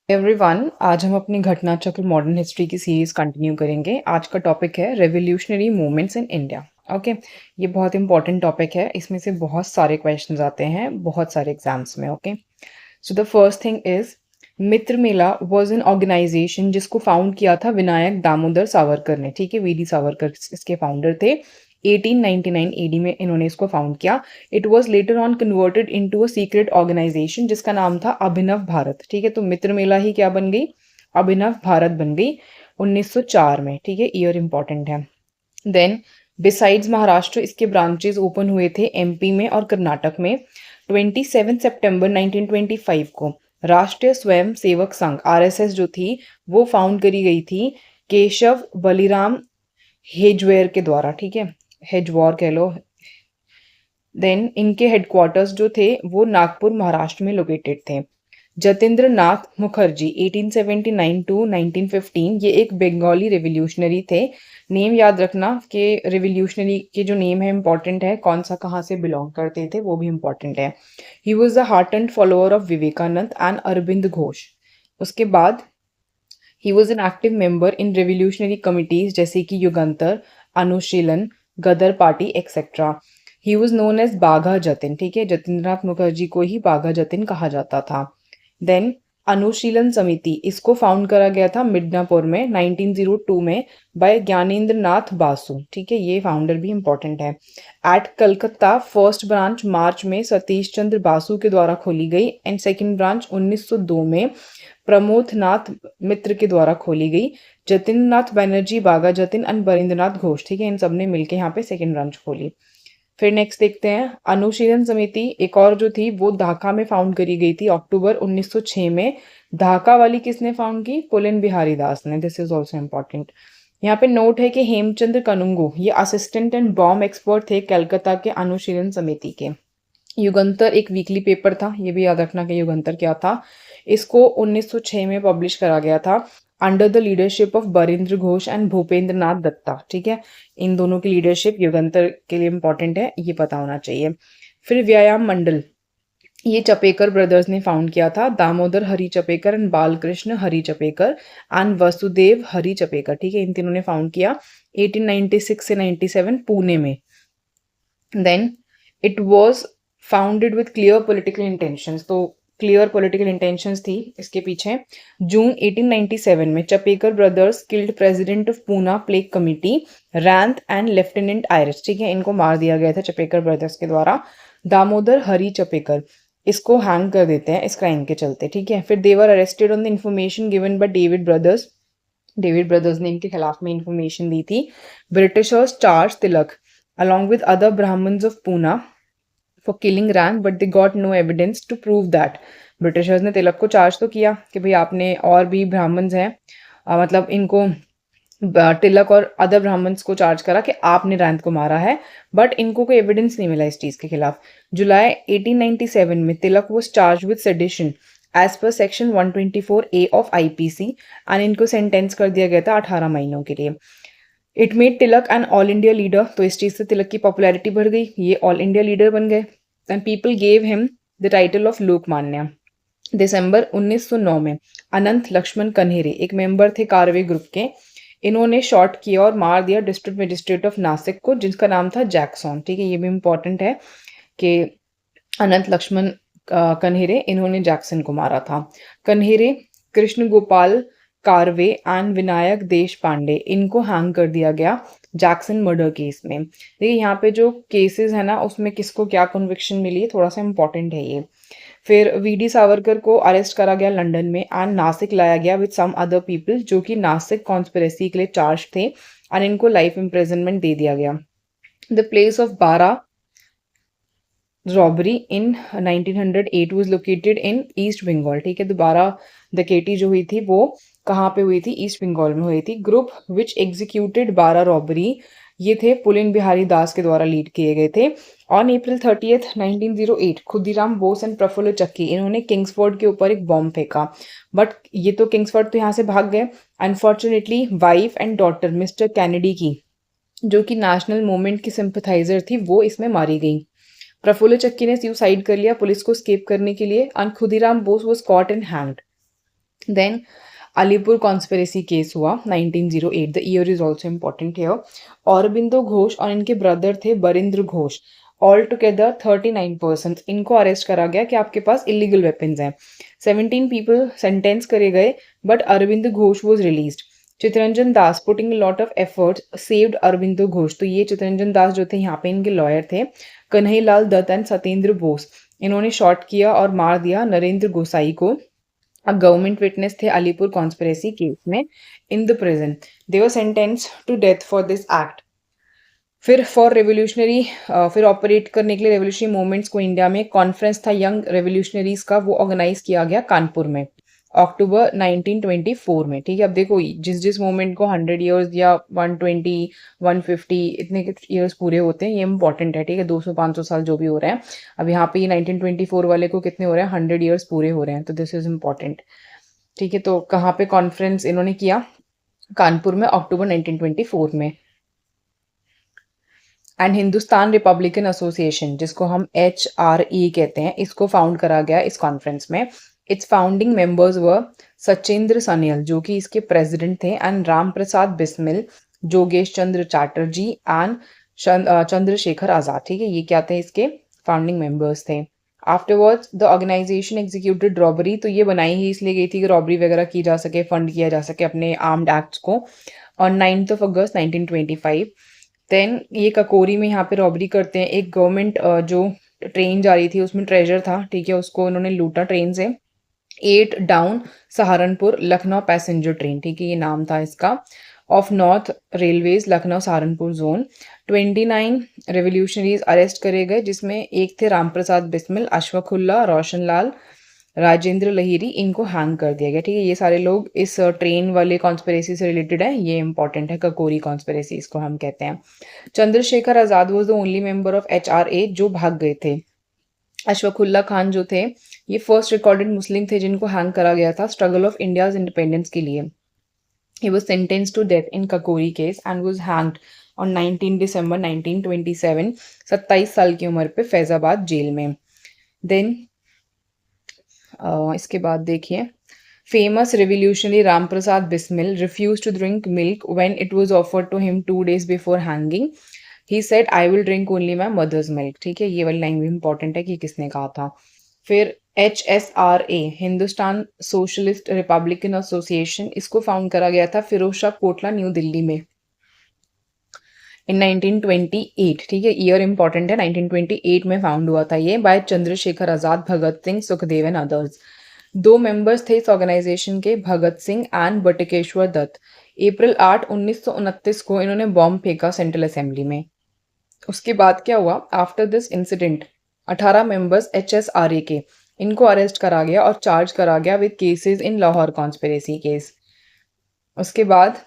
Everyone, आज हम अपनी घटना चक्र मॉडर्न हिस्ट्री की सीरीज कंटिन्यू करेंगे। आज का टॉपिक है revolutionary movements in India. Okay, ये बहुत इंपॉर्टेंट टॉपिक है। इसमें से बहुत सारे क्वेश्चंस आते हैं बहुत सारे एग्जाम्स में। Okay, so the first thing is Mitra Mela was an organization जिसको फाउंड किया था विनायक दामोदर सावरकर ने। ठीक है, वीडी सावरकर इसके फाउंडर थे। 1899 एडी में इन्होंने इसको फाउंड किया। It was later on converted into a secret organization जिसका नाम था अभिनव भारत। ठीक है, तो मित्र मेला ही क्या बन गई, अभिनव भारत बन गई 1904 में। ठीक है, ईयर इंपॉर्टेंट है। देन बिसाइड्स महाराष्ट्र इसके ब्रांचेस ओपन हुए थे एमपी में और कर्नाटक में। 27 सितंबर 1925 को राष्ट्रीय स्वयं सेवक संघ आरएसएस जो थी वो फाउंड करी गई थी केशव बलिराम हेजवेयर के द्वारा। ठीक है, हेजवॉर कह लो। देन इनके हेडक्वार्टर्स जो थे वो नागपुर महाराष्ट्र में लोकेटेड थे। जतेंद्र नाथ मुखर्जी 1879 टू 1915 ये एक बंगाली रेवोल्यूशनरी थे। नेम याद रखना कि रेवोल्यूशनरी के जो नेम है इंपॉर्टेंट है, कौन सा कहाँ से बिलोंग करते थे वो भी इंपॉर्टेंट है। He was the ardent follower of Vivekananda and Arvind Ghosh. उसके बाद he was an active member in revolutionary committees जैसे कि Yugantar, Anushilan, Ghadar party etcetera. He was known as Bagha Jatin. ठीक है, जतिंद्रनाथ मुखर्जी को ही बाघा जतिन कहा जाता था। देन अनुशीलन समिति इसको फाउंड करा गया था मिदनापुर में 1902 में बाय ज्ञानेंद्र नाथ बासु। ठीक है, ये फाउंडर भी इंपॉर्टेंट है। एट कलकत्ता फर्स्ट ब्रांच मार्च में सतीश चंद्र बासु के द्वारा खोली गई एंड सेकंड ब्रांच 1902 में प्रमोद नाथ मित्र के द्वारा खोली गई। जतिन नाथ बनर्जी, बाघा जतिन एंड बरिंद्रनाथ घोष। ठीक है, इन सब ने मिलकर यहाँ पे सेकंड ब्रांच खोली। फिर नेक्स्ट देखते हैं अनुशीलन समिति एक और जो थी वो ढाका में फाउंड करी गई थी अक्टूबर 1906 में। ढाका वाली किसने फाउंड की, पुलिन बिहारी दास ने। This is also important. यहाँ पे नोट है कि हेमचंद्र कनुंगू ये असिस्टेंट एंड बॉम्ब एक्सपर्ट थे कलकत्ता के अनुशीलन समिति के। युगंतर एक वीकली पेपर था, ये भी याद रखना कि युगंतर क्या था। इसको 1906 में पब्लिश करा गया था under the leadership of Barindra Ghosh and Bhupendra Nath Dutta. ठीक है, इन दोनों की लीडरशिप युगंतर के लिए इंपॉर्टेंट है, ये पता होना चाहिए। फिर व्यायाम मंडल ये चपेकर ब्रदर्स ने फाउंड किया था। Damodar Hari Chapekar and Balkrishna Hari Chapekar and Vasudev Hari Chapekar. ठीक है, इन तीनों ने फाउंड किया 1896 से 97 पुणे में। Then it was founded with clear political intentions. तो क्लियर पॉलिटिकल इंटेंशंस थी इसके पीछे। जून 1897 में Chapekar brothers killed president of Poona plague committee Rand and lieutenant Ayerst. ठीक है, इनको मार दिया गया था चपेकर ब्रदर्स के द्वारा। दामोदर हरि चपेकर इसको हैंग कर देते हैं इस क्राइम के चलते। ठीक है, फिर they were arrested on the information given by David brothers. David brothers ने इनके खिलाफ में इंफॉर्मेशन दी थी। Britishers charge Tilak along with other Brahmins of Pune for killing Rand, but they got no evidence to prove that. Britishers ने तिलक को charge तो किया कि भाई आपने और भी ब्राह्मण्स हैं, मतलब इनको तिलक और अदर ब्राह्मण्स को चार्ज करा कि आपने रैंद को मारा है, बट इनको कोई एविडेंस नहीं मिला इस चीज़ के खिलाफ। जुलाई 1897 में Tilak was charge with sedition as per section 124A of IPC and इनको सेंटेंस कर दिया गया था 18 महीनों के लिए। It made Tilak an all India leader. तो इस चीज़ से तिलक की पॉपुलैरिटी बढ़ गई, ये ऑल इंडिया लीडर बन गए। And people gave him the title of Lokmanya. दिसंबर 1909 में अनंत लक्ष्मण कन्हेरे एक मेंबर थे कारवे ग्रुप के, इन्होंने शॉट किया और मार दिया डिस्ट्रिक्ट मजिस्ट्रेट ऑफ नासिक को जिसका नाम था जैक्सन। ठीक है, ये भी इंपॉर्टेंट है कि अनंत लक्ष्मण कन्हेरे इन्होंने जैक्सन को मारा था। कन्हेरे, कृष्ण गोपाल कारवे एंड विनायक देश पांडे इनको हैंग कर दिया गया जैक्सन मर्डर केस में। देखिए यहाँ पे जो केसेस है ना उसमें किसको क्या कन्विक्शन मिली है, थोड़ा सा इंपॉर्टेंट है ये। फिर वीडी सावरकर को अरेस्ट करा गया लंदन में एंड नासिक लाया गया विद सम अदर पीपल जो कि नासिक कॉन्स्पिरेसी के लिए चार्ज थे एंड इनको लाइफ इम्प्रिजनमेंट दे दिया गया। The place of Barrah robbery in 1908 was located in East Bengal. ठीक है, दोबारा डकैती जो हुई थी वो कहाँ पे हुई थी, ईस्ट बंगाल में हुई थी। ग्रुप विच एग्जीक्यूटेड 12 रॉबरी ये थे पुलिन बिहारी दास के द्वारा लीड किए गए थे। On April 30 1908 Khudiram Bose and Prafulla Chaki इन्होंने किंग्सफोर्ड के ऊपर एक बॉम्ब फेंका, बट ये तो किंग्सफोर्ड तो यहाँ से भाग गए। Unfortunately wife and daughter mister Kennedy की जो कि नेशनल मूवमेंट की सिंपथाइजर थी वो इसमें मारी गई। प्रफुल्ल चक्की ने सुसाइड कर लिया पुलिस को स्केप करने के लिए and Khudiram Bose was caught and hanged. Then Alipore conspiracy case हुआ 1908, the year is also important here. Aurobindo Ghosh और इनके ब्रदर थे Barindra Ghosh, all together 39 person, इनको अरेस्ट करा गया कि आपके पास इलीगल वेपन्स हैं। 17 पीपल सेंटेंस करे गए, but Arvind Ghosh was released. Chittaranjan Das putting lot of efforts saved Aurobindo Ghosh, तो ये चितरंजन दास जो थे यहाँ पे इनके लॉयर थे। कन्हैयालाल दत्त एंड सत्येंद्र बोस, इन्होंने शॉट किया और मार दिया नरेंद्र गोसाई को। A government witness थे अलीपुर कॉन्स्पिरेसी केस में in the prison, they were sentence to death for this act. फिर फॉर रेवोल्यूशनरी फिर ऑपरेट करने के लिए रेवोल्यूशनरी मूवमेंट्स को इंडिया में कॉन्फ्रेंस था यंग रेवोल्यूशनरीज का, वो ऑर्गेनाइज किया गया कानपुर में अक्टूबर 1924 में। ठीक है, अब देखो जिस जिस मूवमेंट को 100 इयर्स या 120 150 इतने इयर्स पूरे होते हैं, ये इंपॉर्टेंट है। ठीक है, 200-500 साल जो भी हो रहे हैं, अब यहाँ पे ये 1924 वाले को कितने हो रहे हैं, 100 इयर्स पूरे हो रहे हैं, तो दिस इज इम्पॉर्टेंट। ठीक है, तो कहाँ पे कॉन्फ्रेंस इन्होंने किया, कानपुर में अक्टूबर 1924 में। एंड हिंदुस्तान रिपब्लिकन एसोसिएशन, जिसको हम HRE कहते हैं, इसको फाउंड करा गया इस कॉन्फ्रेंस में। इट्स फाउंडिंग मेंबर्स व सचिंद्र सनियल, जो कि इसके प्रेसिडेंट थे, एंड राम प्रसाद बिस्मिल, जोगेश चंद्र चैटर्जी एंड चंद्रशेखर आजाद। ठीक है, ये क्या थे, इसके फाउंडिंग मेंबर्स थे। Afterwards the organisation executed robbery, तो ये बनाई ही इसलिए गई थी कि रॉबरी वगैरह की जा सके, फंड किया जा सके अपने आर्म्ड एक्ट्स को। ऑन 9 अगस्त 1925 देन ये ककोरी में यहाँ पे रॉबरी करते हैं। एक गवर्नमेंट जो ट्रेन जा रही थी उसमें ट्रेजर था, ठीक है, उसको इन्होंने लूटा ट्रेन से। 8 down Saharanpur Lucknow passenger train, ठीक है, ये नाम था इसका, of north railways Lucknow Saharanpur zone. 29 revolutionaries arrest करे गए, जिसमें एक थे रामप्रसाद बिस्मिल, अशफाकुल्ला, रोशन लाल, राजेंद्र लहिरी, इनको हैंग कर दिया गया। ठीक है, ये सारे लोग इस ट्रेन वाले कॉन्स्पिरेसी से रिलेटेड है, ये इंपॉर्टेंट है, ककोरी कॉन्स्पिरेसी इसको हम कहते हैं। Chandrashekhar Azad was the only member of HRA जो भाग गए थे। अशफाकुल्ला खान जो थे, ये फर्स्ट रिकॉर्डेड मुस्लिम थे जिनको हैंग करा गया था स्ट्रगल ऑफ इंडियाज इंडिपेंडेंस के लिए। He was sentenced to death in Kakori case and was hanged on 19 December 1927, 27 साल की उम्र पे फैजाबाद जेल में। देन इसके बाद देखिए, famous revolutionary Ram Prasad Bismil refuse to drink milk when it was offered to him 2 days before hanging. He said I will drink only my mother's milk. ठीक है, ये वाली लाइन भी इंपॉर्टेंट है कि किसने कहा था। फिर HSRA Hindustan socialist Republican association, इसको फाउंड करा गया था फिरोज शाह कोटला न्यू दिल्ली में इन 1928। ठीक है, ईयर इंपॉर्टेंट है, 1928 में फाउंड हुआ था ये by Chandrashekhar Azad, Bhagat Singh, Sukhdev and others. 2 members थे इस ऑर्गेनाइजेशन के, भगत सिंह एंड बटुकेश्वर दत्त। अप्रैल 8 1929 को इन्होंने बॉम्ब फेंका सेंट्रल असेंबली में। उसके बाद क्या हुआ, after this incident 18 members HSRA के, इनको अरेस्ट करा गया और चार्ज करा गया with cases in Lahore conspiracy case. उसके बाद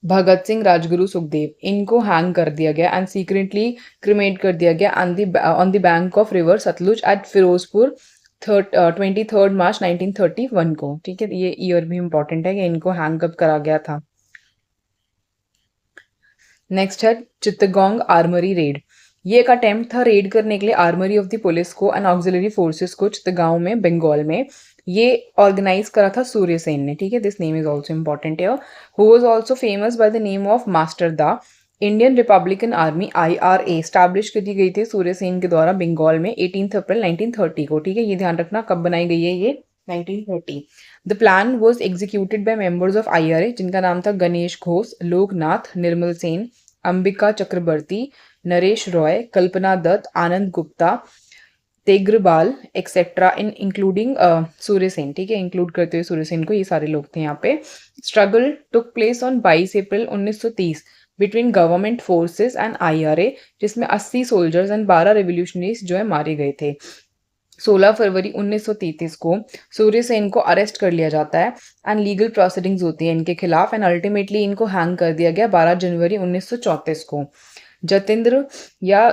भगत सिंह, राजगुरु, सुखदेव, इनको हैंग कर दिया गया एंड सीक्रेटली क्रिमेट कर दिया गया on the bank of river Sutlej at Firozpur 23 मार्च 1931 को। ठीक है, ये ईयर भी इंपॉर्टेंट है कि इनको हैंग कब करा गया था। नेक्स्ट है चित्तगोंग आर्मरी रेड। ये एक अटेम्प्ट था रेड करने के लिए आर्मरी ऑफ द पुलिस को एंड ऑक्सिलरी फोर्सेस को चित्तगांव में, बंगाल में। ये ऑर्गेनाइज करा था सूर्य सेन ने। ठीक है, this name is also important है, who was also famous by the name of master da. Indian Republican army IRA establish की गई थी सूर्य सेन के द्वारा बंगाल में 18 अप्रैल 1930 को। ठीक है, ये ध्यान रखना कब बनाई गई है ये, 1930। The plan was executed by members of IRA, जिनका नाम था गणेश घोष, लोकनाथ, निर्मल सेन, अंबिका चक्रवर्ती, नरेश रॉय, कल्पना दत्त, आनंद गुप्ता, तेग्रबाल एक्सेट्रा, इन इंक्लूडिंग सूर्य सेन। ठीक है, इंक्लूड करते हुए सूर्य सेन को, ये सारे लोग थे यहाँ पे। Struggle took place on 22 April 1930 between government forces and IRA, जिसमें 80 सोल्जर्स एंड 12 रेवोल्यूशनरीज जो है मारे गए थे। 16 फरवरी 1933 को सूर्य सेन को अरेस्ट कर लिया जाता है एंड लीगल प्रोसीडिंग्स होती हैं इनके खिलाफ एंड अल्टीमेटली इनको हैंग कर दिया गया 12 जनवरी 1934 को। जतेंद्र या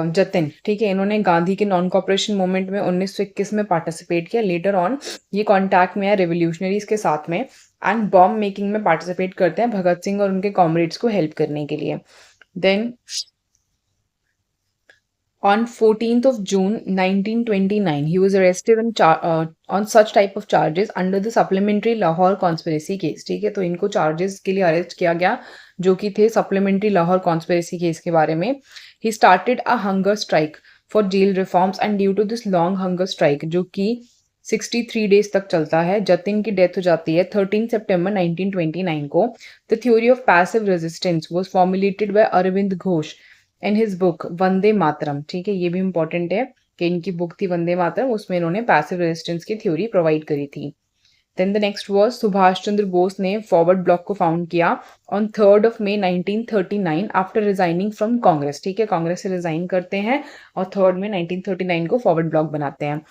जतिन, ठीक है, इन्होंने गांधी के नॉन कॉपरेशन मूवमेंट में 1921 में पार्टिसिपेट किया। लेटर ऑन ये कॉन्टैक्ट में है रेवोल्यूशनरीज के साथ में एंड बॉम्ब मेकिंग में पार्टिसिपेट करते हैं भगत सिंह और उनके कॉमरेड्स को हेल्प करने के लिए। Then On 14th of June 1929, he was arrested on such type of charges under the supplementary Lahore conspiracy case. ठीक है, तो इनको charges के लिए अरेस्ट किया गया जो कि थे supplementary Lahore conspiracy case के बारे में. He started a hunger strike for jail reforms and due to this long hunger strike जो कि 63 days तक चलता है, जतिन की डेथ हो जाती है 13 सितंबर 1929 को. The theory of passive resistance was formulated by Arvind Ghosh in his book Vande Mataram. ठीक है, ये भी इंपॉर्टेंट है कि इनकी बुक थी वंदे मातरम, उसमें इन्होंने पैसिव रेजिस्टेंस की थ्योरी प्रोवाइड करी थी. Then the next was Subhash Chandra Bose ने फॉरवर्ड ब्लॉक को फाउंड किया on 3rd of May 1939 after resigning from Congress. ठीक है, कांग्रेस से रिजाइन करते हैं और 3rd में 1939 को फॉरवर्ड ब्लॉक बनाते हैं.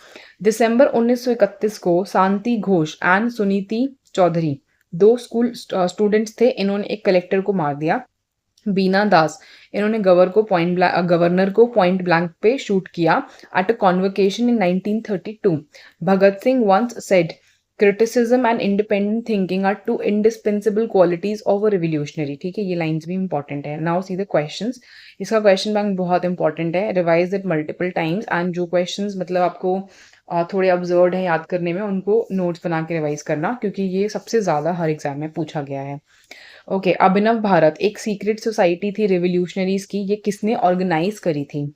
दिसंबर 1931 को शांति घोष एंड सुनीति चौधरी, दो स्कूल स्टूडेंट्स थे, इन्होंने एक कलेक्टर को मार दिया. बीना दास, इन्होंने गवर्नर को पॉइंट ब्लैंक पे शूट किया at a convocation in 1932. Bhagat Singh once said criticism and independent thinking are two indispensable qualities of a revolutionary. ठीक है, ये लाइंस भी इंपॉर्टेंट है. Now see the questions. इसका क्वेश्चन बैंक बहुत इंपॉर्टेंट है. Revise it multiple times and जो questions मतलब आपको थोड़े ऑब्जर्व है याद करने में, उनको नोट्स बना के रिवाइज करना क्योंकि ये सबसे ज़्यादा हर एग्जाम में पूछा गया है. ओके, अभिनव भारत एक सीक्रेट सोसाइटी थी रिवोल्यूशनरीज की. ये किसने ऑर्गेनाइज करी थी?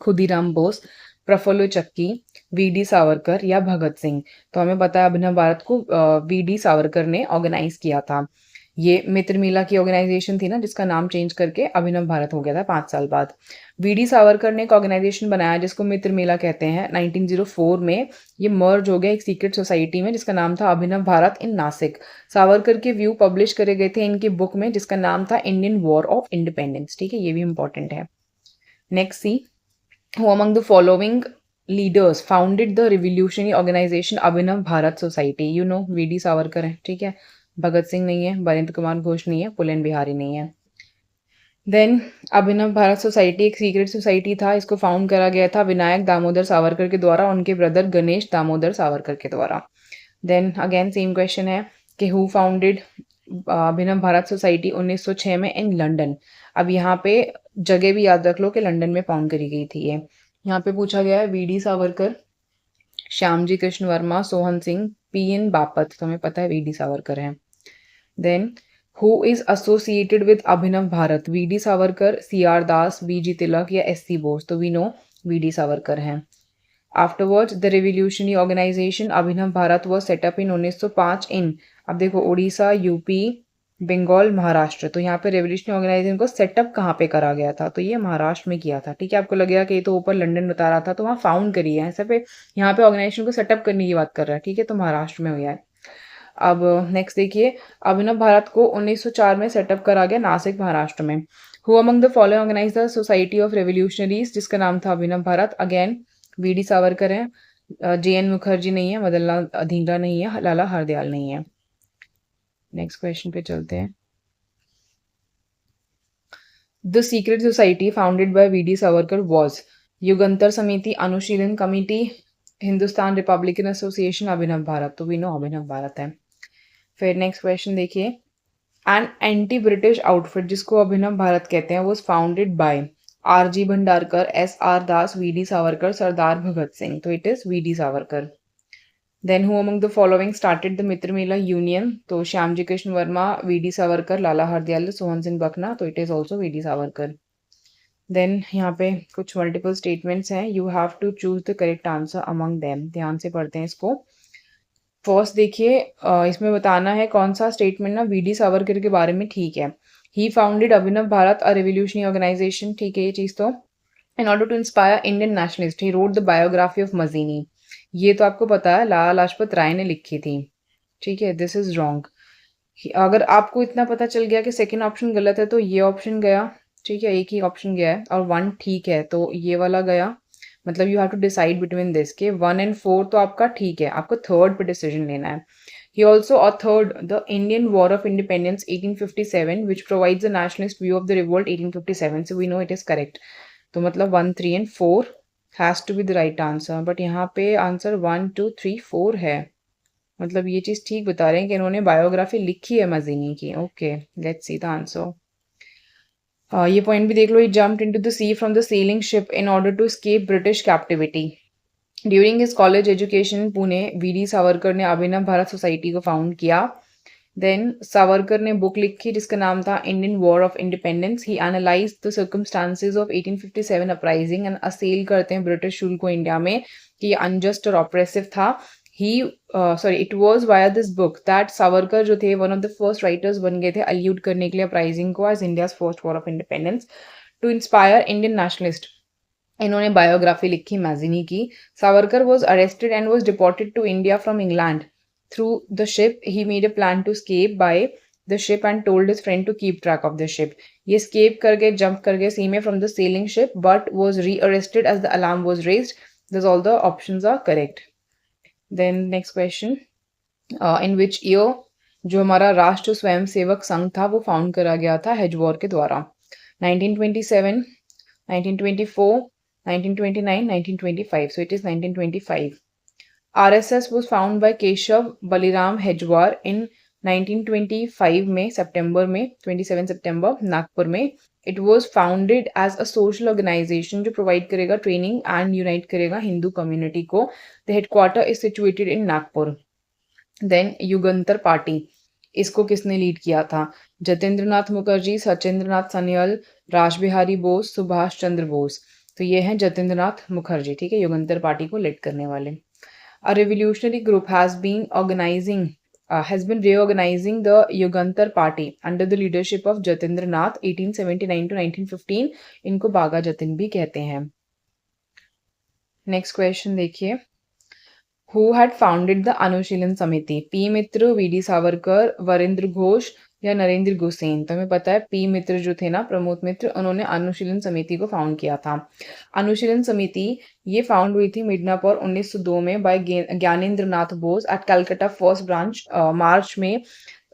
खुदीराम बोस, प्रफुल्ल चक्की, वी.डी. सावरकर या भगत सिंह? तो हमें पता है अभिनव भारत को वी.डी. सावरकर ने ऑर्गेनाइज किया था. ये मित्र मेला की ऑर्गेनाइजेशन थी ना, जिसका नाम चेंज करके अभिनव भारत हो गया था 5 साल बाद. वी.डी. सावरकर ने एक ऑर्गेनाइजेशन बनाया जिसको मित्र मेला कहते हैं. 1904 में ये मर्ज हो गया एक सीक्रेट सोसाइटी में जिसका नाम था अभिनव भारत इन नासिक. सावरकर के व्यू पब्लिश करे गए थे इनकी बुक में जिसका नाम था इंडियन वॉर ऑफ इंडिपेंडेंस. ठीक है, ये भी इंपॉर्टेंट है. Next see, who among the following leaders founded the revolutionary organisation Abhinav Bharat society? You know V D. Savarkar है. ठीक है, भगत सिंह नहीं है, बरिंद्र कुमार घोष नहीं है, पुलेन बिहारी नहीं है. देन अभिनव भारत सोसाइटी एक सीक्रेट सोसाइटी था. इसको फाउंड करा गया था विनायक दामोदर सावरकर के द्वारा, उनके ब्रदर गणेश दामोदर सावरकर के द्वारा. देन अगेन सेम क्वेश्चन है कि who founded Abhinav Bharat society 1906 में इन लंदन. अब यहाँ पे जगह भी याद रख लो कि लंदन में फाउंड करी गई थी ये. यहाँ पे पूछा गया है वी.डी. सावरकर, श्यामजी कृष्ण वर्मा, सोहन सिंह, पी.एन. बापत. तो हमें पता है वी.डी. सावरकर है. Then who is associated with Abhinav Bharat? V D. Savarkar, C R. Das, V G. Tilak या एस.सी. बोस? तो वी नो वी.डी. सावरकर हैं. Afterwards the revolutionary organisation Abhinav Bharat was set up in 1905 in, अब देखो उड़ीसा, यूपी, बंगाल, महाराष्ट्र. तो यहाँ पे रेवोल्यूशनरी ऑर्गेनाइजेशन को सेटअप कहाँ पे करा गया था? तो ये महाराष्ट्र में किया था. ठीक है, आपको लगेगा कि ये तो ऊपर लंदन बता रहा था, तो वहाँ फाउंड करी है ऐसे पे. यहाँ पे ऑर्गेनाइजेशन को सेटअप करने की बात कर रहा है. ठीक है, तो महाराष्ट्र में हुआ है. अब नेक्स्ट देखिए, अभिनव भारत को 1904 में सेटअप करा गया नासिक, महाराष्ट्र में. Who among the following organise the society of revolutionaries जिसका नाम था अभिनव भारत? Again V D. सावरकर है, जे.एन. मुखर्जी नहीं है, मदन लाल धिंगरा नहीं है, लाला हरदयाल नहीं है. नेक्स्ट क्वेश्चन पे चलते हैं. The secret society founded by V D. Savarkar was Yugantar Samiti, Anushilan committee, Hindustan republican association, Abhinav Bharat. तो वी नो अभिनव भारत है. फिर नेक्स्ट क्वेश्चन देखिए, एन एंटी ब्रिटिश आउटफिट जिसको अभिनव भारत कहते हैं वो founded by R G. Bhandarkar, S R. Das, V D. Savarkar, Sardar Bhagat Singh. तो it is V D. Savarkar. Then who among the following started the Mitra Mela union? तो श्यामजी कृष्ण वर्मा, वी.डी. सावरकर, लाला हरदयाल, सोहन सिंह बखना. तो it is also V D. Savarkar. Then यहाँ पे कुछ मल्टीपल स्टेटमेंट्स हैं, you have to choose the correct answer among them. ध्यान से पढ़ते हैं इसको. फर्स्ट देखिए, इसमें बताना है कौन सा स्टेटमेंट ना वी.डी. सावरकर के बारे में ठीक है. He founded Abhinav Bharat a revolutionary organisation. ठीक है, ये चीज़ तो. In order to inspire Indian nationalist he read the biography of Mazzini. ये तो आपको पता है लाला लाजपत राय ने लिखी थी. ठीक है, दिस इज रॉन्ग. अगर आपको इतना पता चल गया कि सेकेंड ऑप्शन गलत है तो ये ऑप्शन गया. ठीक है, एक ही ऑप्शन गया है और 1 ठीक है तो ये वाला गया. मतलब you have to decide between this के 1 and 4 तो आपका ठीक है, आपको थर्ड पे डिसीजन लेना है. He also authored the Indian war of independence 1857 which provides the nationalist view of the revolt 1857. So we know it is correct. तो मतलब 1, 3 and 4 has to be the right answer. But यहाँ पे answer 1, 2, 3, 4 है. मतलब ये चीज़ ठीक बता रहे हैं कि इन्होंने बायोग्राफी लिखी है मजीनी की. Okay, let's see the answer. ये पॉइंट भी देख लो, he jumped into the sea from the sailing ship in order to escape British captivity. During his college education Pune, V D Savarkar ने अभिनव भारत सोसाइटी को फाउंड किया। देन सावरकर ने बुक लिखी जिसका नाम था Indian war of independence. He analyse the circumstances of 1857 uprising and असेल करते हैं ब्रिटिश रूल को इंडिया में कि ये अनजस्ट और ऑप्रेसिव था। It was via this book that Savarkar जो थे one of the first writers बन गए थे अल्यूट करने के लिए अपराइजिंग को as India's first war of independence to inspire Indian nationalist. इन्होंने बायोग्राफी लिखी मैजिनी की। Savarkar was arrested and was deported to India from England through the ship. He made a plan to escape by the ship and told his friend to keep track of the ship. ये escape कर गए, jump कर गए sea में from the sailing ship but was rearrested as the alarm was raised. This all the options are correct. Then next question, in which year जो हमारा राष्ट्र स्वयंसेवक संघ था वो फाउंड करा गया था हेजवॉर के द्वारा? 1927, 1924, 1929, 1925. So it is 1925. RSS was found by Keshav Baliram Hedgewar in 1925 में सितंबर में 27 सितंबर नागपुर में। It was founded as a social organisation जो प्रोवाइड करेगा ट्रेनिंग एंड यूनाइट करेगा हिंदू कम्युनिटी को। The headquarter is situated in Nagpur. Then Yugantar party, इसको किसने लीड किया था? जतेंद्र नाथ मुखर्जी, सचिंद्र नाथ सन्याल, रासबिहारी बोस, सुभाष चंद्र बोस। तो ये हैं जतेंद्र नाथ मुखर्जी, ठीक है, युगंतर पार्टी को लीड करने वाले। A revolutionary group has been reorganizing the Yugantar Party under the leadership of Jatendra Nath 1879 to 1915. इनको बागा जतिन भी कहते हैं। नेक्स्ट क्वेश्चन देखिए, Who had founded the Anushilan Samiti? P Mitra, V D Savarkar, Varendra Ghosh या नरेंद्र गुसेन? तो हमें पता है पी मित्र जो थे ना, प्रमोद मित्र, उन्होंने अनुशीलन समिति को फाउंड किया था। अनुशीलन समिति ये फाउंड हुई थी मिडनापुर 1902 में by Gyanendra Nath Bose at Calcutta. First branch मार्च में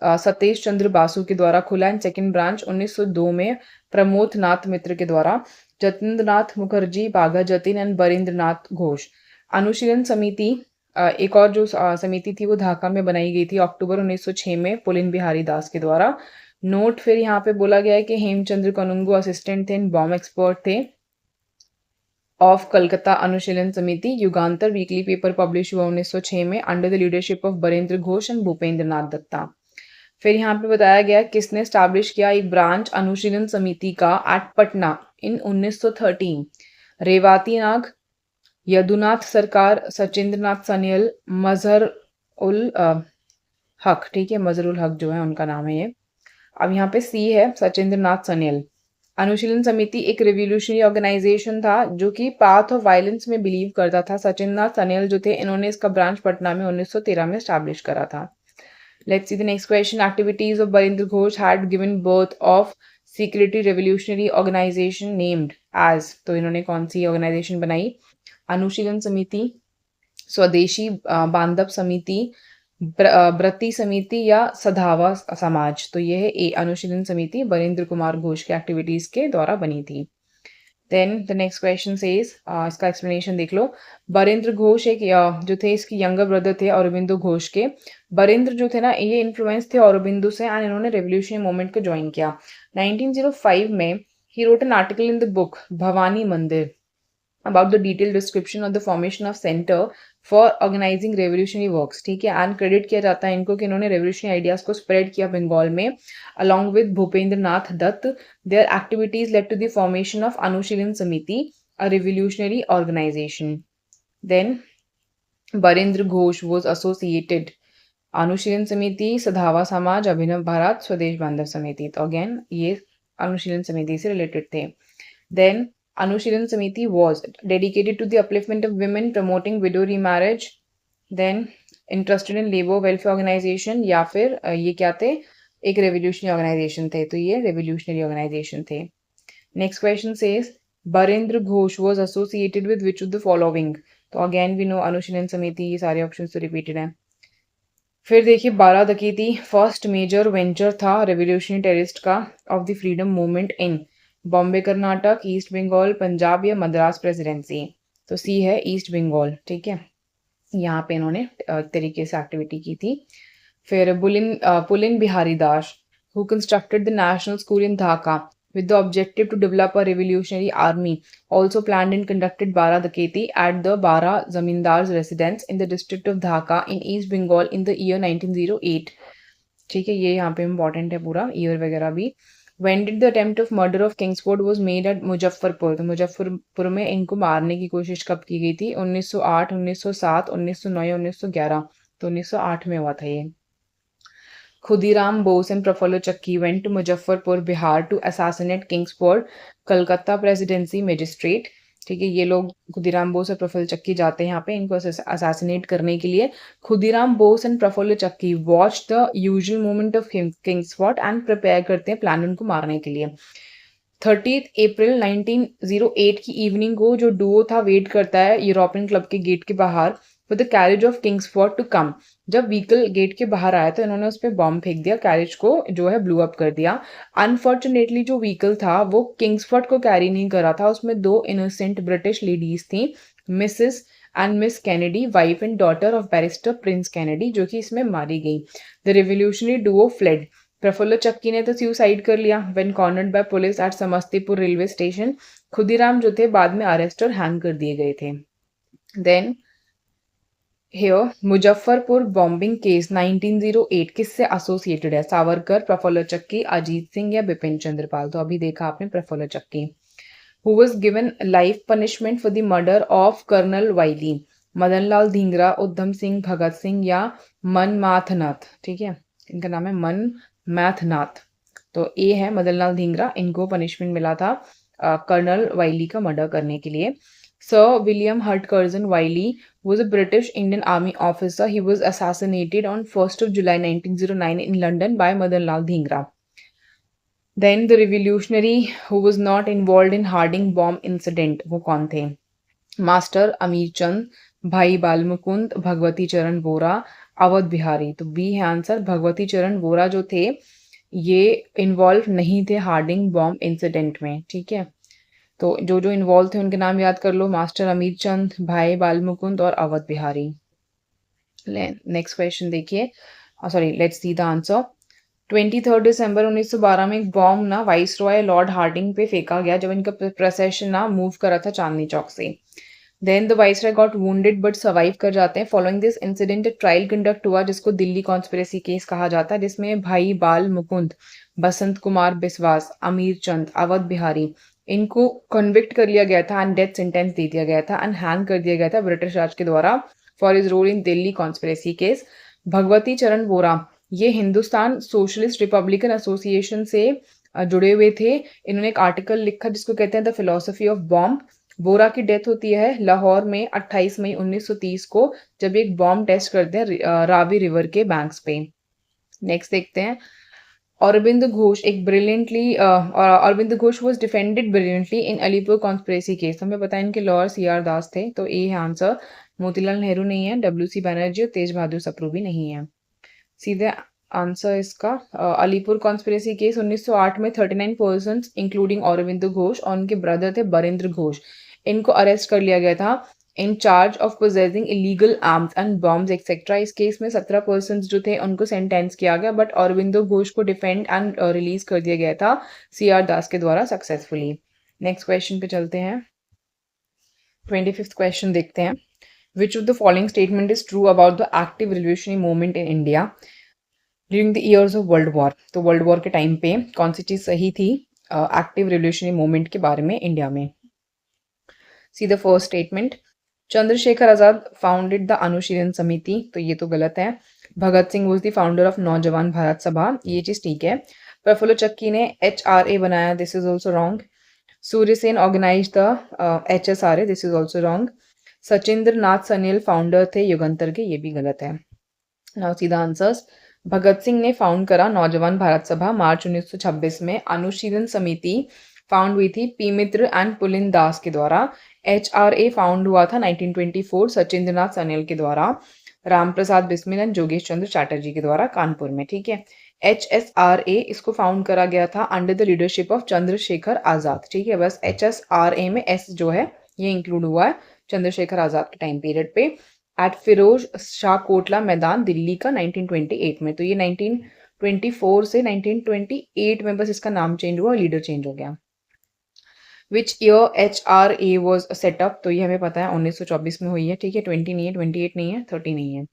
सतीश चंद्र बासु के द्वारा खुला एंड सेकेंड ब्रांच 1902 में प्रमोद नाथ मित्र के द्वारा। जतेंद्र नाथ मुखर्जी, बागा जतिन एंड बरेंद्र नाथ घोष। अनुशीलन समिति एक और जो समिति थी वो ढाका में बनाई गई थी अक्टूबर 1906 में पुलिन बिहारी दास के द्वारा। नोट फिर यहाँ पे बोला गया है कि हेमचंद्र कनुंगो असिस्टेंट थे, बॉम्ब एक्सपर्ट थे of Calcutta Anushilan Samiti. Yugantar weekly paper publish हुआ 1906 में under the leadership of Barendra Ghosh and Bhupendra Nath Dutta. फिर यहाँ पे बताया गया किसने स्टैब्लिश किया एक ब्रांच अनुशीलन समिति का एट पटना इन 1913? रेवाती नाग, यदुनाथ सरकार, सचिंद्र नाथ सन्याल, मजहर उल हक, ठीक है, मजहर उल हक जो है उनका नाम है ये। अब यहाँ पे सी है सचिंद्र नाथ सन्याल। अनुशीलन समिति एक रिवोल्यूशनरी ऑर्गेनाइजेशन था जो कि पाथ ऑफ वायलेंस में बिलीव करता था। सचिंद्र नाथ सन्याल जो थे इन्होंने इसका ब्रांच पटना में 1913 में स्टैब्लिश करा था। Let's see the next question, activities of Barendra Ghosh had given birth of secretary revolutionary organization named as? तो इन्होंने कौन सी ऑर्गेनाइजेशन बनाई? अनुशीलन समिति, स्वदेशी बांधव समिति, ब्रती समिति या सधावा समाज? तो ये है ए अनुशीलन समिति बरेंद्र कुमार घोष के एक्टिविटीज के द्वारा बनी थी। Then the next question says, इसका एक्सप्लेनेशन देख लो। बरेंद्र घोष एक जो थे इसके यंगर ब्रदर थे औरबिंदो घोष के। बरेंद्र जो थे ना ये इन्फ्लुएंस थे औरबिंदो से एंड इन्होंने रेवोल्यूशनरी मूवमेंट को ज्वाइन किया। 1905 में he wrote an article in the book Bhavani मंदिर about the detailed description of the formation of center for organizing revolutionary works, ठीक है, एंड क्रेडिट किया जाता है इनको कि इन्होंने रेवोल्यूशनरी आइडियाज को स्प्रेड किया बंगाल में along with Bhupendra Nath Dutt. their activities led to the formation of अनुशीलन समिति, a revolutionary organization. then Barendra Ghosh was associated अनुशीलन समिति, सधावा समाज, अभिनव भारत, स्वदेश बांधव समिति। तो अगेन ये अनुशीलन समिति से रिलेटेड थे। देन अनुशीलन समिति was dedicated to the upliftment of women, promoting widow remarriage, then interested in labor welfare organization, या फिर ये क्या थे, एक revolutionary organization थे। तो ये revolutionary organization थे। Next question says Barendra Ghosh was associated with which of the following? तो again we know अनुशीलन समिति, ये सारे ऑप्शंस तो रिपीटेड हैं। फिर देखिए 12 डकैती फर्स्ट मेजर वेंचर था रेवोल्यूशनरी टेररिस्ट का of the freedom movement in Bombay Karnataka, East Bengal, Punjab या मद्रास प्रेसिडेंसी? तो सी है ईस्ट बंगाल, ठीक है, यहाँ पे इन्होंने तरीके से एक्टिविटी की थी। फिर pooling Bihari Das who constructed the national school in Dhaka with the objective to develop a revolutionary army, also planned and conducted Bara Daketi at the Bara Zamindar's residence in the district of Dhaka in East Bengal in the year 1908. ठीक है, ये यहाँ पे important है पूरा year वगैरह भी. When did the attempt of murder of Kingsford was made at Muzaffarpur? तो मुजफ्फरपुर में इनको मारने की कोशिश कब की गई थी? 1908, 1907, 1909 या 1911. तो 1908 में हुआ था ये. Khudiram Bose and Prafullo Chakki went to Muzaffarpur, Bihar to assassinate Kingsford, Kolkata presidency magistrate. ठीक है, ये लोग खुदीराम बोस और प्रफुल्ल चक्की जाते हैं यहाँ पे इनको असैसिनेट करने के लिए. खुदीराम बोस एंड प्रफुल्ल चक्की watch the usual movement of Kingsford and prepare करते हैं प्लान उनको मारने के लिए. 30 अप्रैल 1908 की इवनिंग को जो डुओ था वेट करता है यूरोपियन क्लब के गेट के बाहर for the carriage of Kingsford to come. जब व्हीकल गेट के बाहर आया तो इन्होंने उस पर बॉम्ब फेंक दिया, कैरेज को जो है ब्लू अप कर दिया. अनफॉर्चुनेटली जो व्हीकल था वो किंग्सफोर्ड को कैरी नहीं कर रहा था, उसमें 2 इनोसेंट ब्रिटिश लेडीज थी, Mrs and Miss Kennedy, wife and daughter of barrister Pringle Kennedy, जो कि इसमें मारी गई. The revolutionary duo fled. Prafulla Chaki ने तो सुसाइड कर लिया when cornered by police at Samastipur railway station. Khudiram जो थे बाद में अरेस्ट और हैंग कर दिए गए थे. Then here Muzaffarpur bombing case 1908 किससे एसोसिएटेड है? सावरकर, प्रफुल्ल चक्की, अजीत सिंह या बिपिन चंद्रपाल. तो अभी देखा आपने Prafulla Chaki. Who was given life punishment for the murder of colonel Wyllie? Madanlal Dhingra, Udham Singh, Bhagat Singh या मनमाथनाथ. ठीक है, इनका नाम है मनमाथनाथ. तो ए है मदनलाल धींगरा, इनको पनिशमेंट मिला था कर्नल वाइली का मर्डर करने के लिए. Sir William Hurt Curzon Wiley was a British Indian Army officer. He was assassinated on 1st of July 1909 in London by Madanlal Dhingra. Then the revolutionary who was not involved in Harding bomb incident, वो कौन थे? Master Amir चंद, भाई बाल मुकुंद, भगवती चरण वोरा, अवध बिहारी. तो B है answer. Bhagwati Charan Vora जो थे ये इन्वॉल्व नहीं थे हार्डिंग बॉम्ब इंसिडेंट में. ठीक है, तो जो जो इन्वॉल्व थे उनके नाम याद कर लो, मास्टर अमीर चंद, भाई बाल मुकुंद और अवध बिहारी. नेक्स्ट क्वेश्चन देखिए, sorry let's see the answer. 23 दिसंबर 1912 में एक बॉम्ब ना वाइस रॉय लॉर्ड हार्डिंग पे फेंका गया जब इनका प्रोसेशन ना मूव करा था चांदनी चौक से. Then the viceroy got wounded but survive कर जाते हैं. फॉलोइंग दिस इंसिडेंट एक ट्रायल कंडक्ट हुआ जिसको दिल्ली कॉन्स्पिरेसी केस कहा जाता है, जिसमें भाई बाल मुकुंद, बसंत कुमार बिस्वास, अमीर चंद, अवध बिहारी, इनको कन्विक्ट कर लिया गया था एंड डेथ सेंटेंस दे दिया गया था एंड हैंग कर दिया गया था ब्रिटिश राज के द्वारा for his role in Delhi conspiracy case. Bhagwati Charan Vohra ये हिंदुस्तान सोशलिस्ट रिपब्लिकन एसोसिएशन से जुड़े हुए थे. इन्होंने एक आर्टिकल लिखा जिसको कहते हैं the philosophy of bomb. Vora की डेथ होती है लाहौर में 28 मई 1930 को जब एक बॉम्ब टेस्ट करते हैं रावी रिवर के बैंक्स पे. नेक्स्ट देखते हैं. Aurobindo Ghosh एक brilliantly Aurobindo Ghosh was defended brilliantly in Alipur conspiracy case. हमें पता है इनके लॉयर CR दास थे, तो ए है आंसर. मोतीलाल नेहरू नहीं है, WC बैनर्जी और तेज बहादुर सप्रू भी नहीं है. सीधे आंसर इसका अलीपुर कॉन्स्पिरेसी केस 1908 में 39 पर्सन्स इंक्लूडिंग औरबिंदो घोष और उनके ब्रदर थे बरिंद्र घोष, इनको अरेस्ट कर लिया गया था in charge of possessing illegal arms and bombs etcetera. इस केस में 17 पर्सन्स जो थे उनको सेंटेंस किया गया, बट औरबिंदो घोष को डिफेंड एंड रिलीज कर दिया गया था CR दास के द्वारा सक्सेसफुली. नेक्स्ट क्वेश्चन पे चलते हैं. 25th क्वेश्चन देखते हैं. Which of the following statement is true about the active revolutionary movement in India during the years of World War? तो वर्ल्ड वॉर के टाइम पे कौन सी चीज सही थी एक्टिव रिवोल्यूशनरी मूवमेंट के बारे में इंडिया में? See the first statement. Chandrashekhar Azad founded the Anushilan Samiti, तो ये तो गलत है. Bhagat Singh was the founder of Naujawan Bharat सभा, ये चीज ठीक है. प्रफुल्ल चक्की ने HRA बनाया, this is also wrong. Suryasen organise the HSRA, this is also wrong. Sachindra Nath Sanyal founder थे युगंतर के, ये भी गलत है. Now see the answers. Bhagat Singh ने फाउंड करा नौजवान भारत सभा मार्च 1926 में. अनुशीलन समिति फाउंड हुई थी पी मित्र एंड पुलिन दास के द्वारा. HRA फाउंड हुआ था 1924 सचिंद्र नाथ सनील के द्वारा. राम प्रसाद बिस्मिल एंड जोगेश चंद्र चैटर्जी के द्वारा कानपुर में. ठीक है. HSRA इसको फाउंड करा गया था under the leadership of Chandrashekhar Azad. ठीक है, बस HSRA में S जो है ये इंक्लूड हुआ है चंद्रशेखर आजाद के टाइम पीरियड पे. एट फिरोज शाह कोटला मैदान दिल्ली का 1928 में. तो ये 19 1924 से 1928 में बस इसका नाम चेंज हुआ, लीडर चेंज हो गया। Which year HRA was setup, तो ये हमें पता है 1924 में हुई है, ठीक है। 20 नहीं है, 28 नहीं है, 30 नहीं है।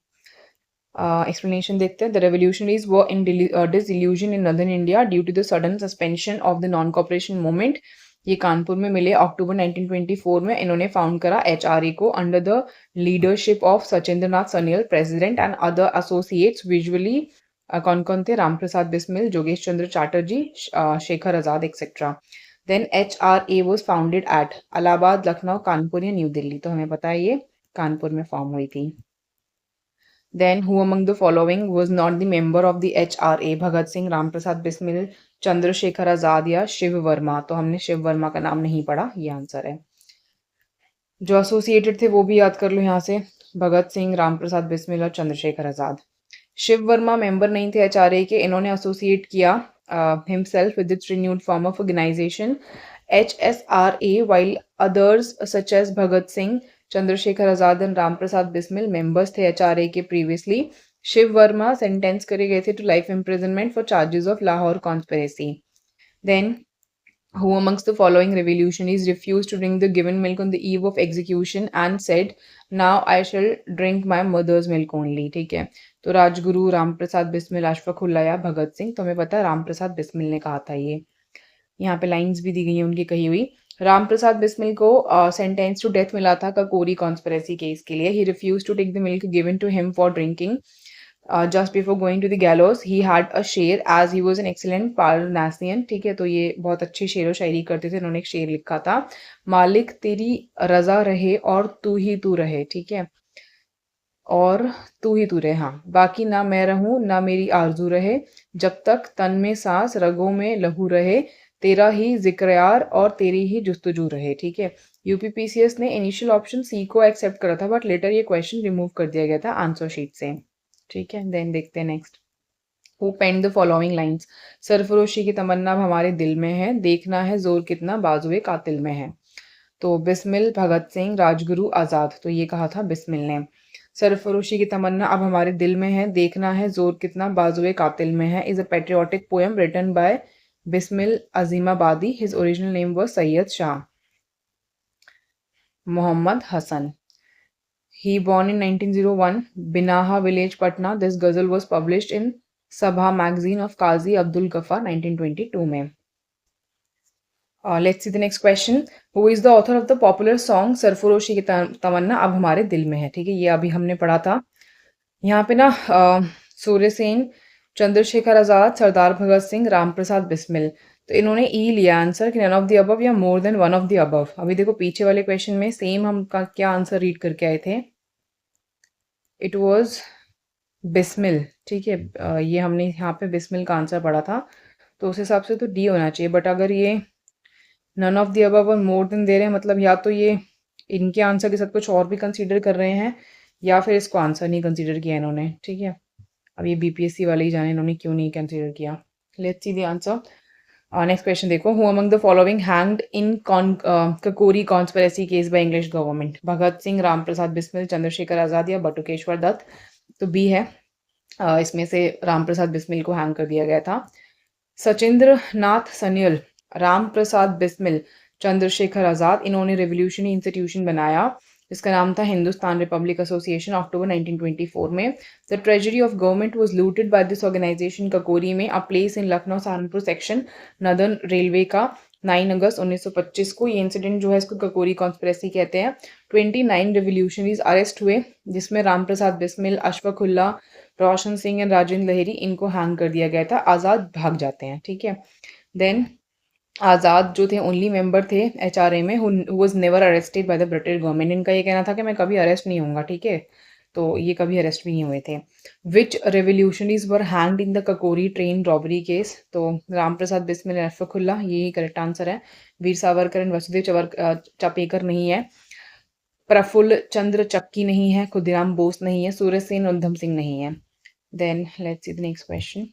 एक्सप्लेनेशन देखते हैं। The revolutionaries were in disillusion in northern India due to the sudden suspension of the non cooperation movement. ये कानपुर में मिले अक्टूबर 1924 में। इन्होंने फाउंड करा HRA को under the leadership of Sachindra Nath Sanyal president and other associates. Visually कौन कौन थे? राम प्रसाद बिस्मिल, जोगेश Chandra Chatterjee, Shekhar Azad etcetera. Then HRA was founded at Allahabad, Lucknow, Kanpur या न्यू दिल्ली। तो हमें पता है ये कानपुर में फॉर्म हुई थी। Then, who among the following was not the member of the HRA? भगत सिंह, राम प्रसाद बिस्मिल, चंद्रशेखर आजाद या शिव वर्मा। तो हमने शिव वर्मा का नाम नहीं पढ़ा, ये आंसर है। जो एसोसिएटेड थे वो भी याद कर लो यहाँ से, भगत सिंह, राम प्रसाद बिस्मिल और चंद्रशेखर आजाद। शिव वर्मा मेंबर नहीं थे HRA के। इन्होंने एसोसिएट किया himself with its renewed form of organization HSRA, while others such as Bhagat Singh, Chandrashekhar Azad and Ram Prasad Bismil members थे HRA के प्रीवियसली। शिव वर्मा सेंटेंस करे गए थे to life imprisonment for charges of Lahore conspiracy. Then, who amongst the following revolutionaries refused to drink the given milk on the eve of execution and said, now I shall drink my mother's milk only? ठीक है, तो राजगुरु, राम प्रसाद बिस्मिल, अशफाकुल्ला या भगत सिंह। तो हमें पता है राम प्रसाद बिस्मिल ने कहा था ये। यहाँ पे लाइंस भी दी गई हैं उनकी कही हुई। राम प्रसाद बिस्मिल को सेंटेंस टू डेथ मिला था ककोरी कॉन्स्पिरेसी केस के लिए। He refuse to take the milk given to him for drinking just before going to the gallows. He had a sher as he was an excellent parnassian. ठीक है, तो ये बहुत अच्छी शेर व शायरी करते थे। इन्होंने एक शेर लिखा था, मालिक तेरी रजा रहे और तू ही तू रहे। ठीक है, और तू ही तू रहे, हाँ, बाकी ना मैं रहूं ना मेरी आरजू रहे, जब तक तन में सांस रगों में लहू रहे, तेरा ही जिक्र यार और तेरी ही जुस्तजू रहे। ठीक है, यूपीपीसीएस ने इनिशियल ऑप्शन सी को एक्सेप्ट करा था, बट लेटर ये क्वेश्चन रिमूव कर दिया गया था आंसर शीट से। ठीक है, देन देखते हैं next. Who pen the following lines? सरफरोशी की तमन्ना अब हमारे दिल में है, देखना है जोर कितना बाजुए कातिल में है। तो बिस्मिल, भगत सिंह, राजगुरु, आजाद। तो ये कहा था बिस्मिल ने। सरफरोशी की तमन्ना अब हमारे दिल में है, देखना है जोर कितना बाजुए कातिल में है is a patriotic poem written by Bismil Azimabadi. His original name was Syed Shah Mohammad Hasan. He born in 1901, Binaha village, Patna. This ghazal was published in Sabha magazine of Qazi Abdul Ghaffar 1922 में। Let's see the next question. Who is the author of the popular song सरफरोशी की तमन्ना अब हमारे दिल में है? ठीक है, ये अभी हमने पढ़ा था। यहाँ पे ना सूर्य सेन, चंद्रशेखर आजाद, सरदार भगत सिंह, राम प्रसाद बिस्मिल। तो इन्होंने ई लिया आंसर कि नन ऑफ द अबव या more than one of the above. अभी देखो पीछे वाले क्वेश्चन में सेम हम का क्या आंसर रीड करके आए थे, इट वाज बिस्मिल। ठीक है, ये हमने यहाँ पे बिस्मिल का आंसर पढ़ा था, तो उस हिसाब से तो डी होना चाहिए। बट अगर ये नन ऑफ द अबव और मोर देन दे रहे हैं, मतलब या तो ये इनके आंसर के साथ कुछ और भी कंसीडर कर रहे हैं, या फिर इसको आंसर नहीं कंसीडर किया इन्होंने। ठीक है, अब ये बीपीएससी वाले ही जाने इन्होंने क्यों नहीं कंसीडर किया। Let's see the answer. Next question देखो। Who among the following hanged in Kakori conspiracy case by English government? Bhagat Singh, Ram Prasad Bismil, Chandrashekhar Azad या बटुकेश्वर दत्त। तो बी है, इसमें से राम प्रसाद बिस्मिल को हैंग कर दिया गया था। सचिंद्र नाथ सन्याल, राम प्रसाद बिस्मिल, चंद्रशेखर आजाद, इन्होंने रेवोल्यूशनरी इंस्टीट्यूशन बनाया जिसका नाम था हिंदुस्तान रिपब्लिक एसोसिएशन अक्टूबर 1924 में। The treasury of government was looted by this organisation Kakori में, a place in Lucknow Saharanpur section northern railway का 9 अगस्त 1925 को। ये इंसिडेंट जो है इसको ककोरी कॉन्स्पिरेसी कहते हैं। 29 रेवोल्यूशनरीज अरेस्ट हुए, जिसमें राम प्रसाद बिस्मिल, अशफाकुल्ला, रोशन सिंह एंड राजेंद्र लहेरी, इनको हैंग कर दिया गया था। आज़ाद भाग जाते हैं। ठीक है, देन आज़ाद जो थे ओनली मेंबर थे HRA में who was never arrested by the British government. इनका ये कहना था कि मैं कभी अरेस्ट नहीं होऊंगा। ठीक है, तो ये कभी अरेस्ट भी नहीं हुए थे। Which revolutionaries were hanged in the Kakori train robbery case? तो राम प्रसाद बिस्मिल, अशफाकुल्ला, यही करेक्ट आंसर है। वीर सावरकर एंड वसुदेव चापेकर नहीं है, प्रफुल्ल चंद्र चक्की नहीं है, खुदीराम बोस नहीं है, सूरज सेन, उधम सिंह नहीं है। Then let's see the next question.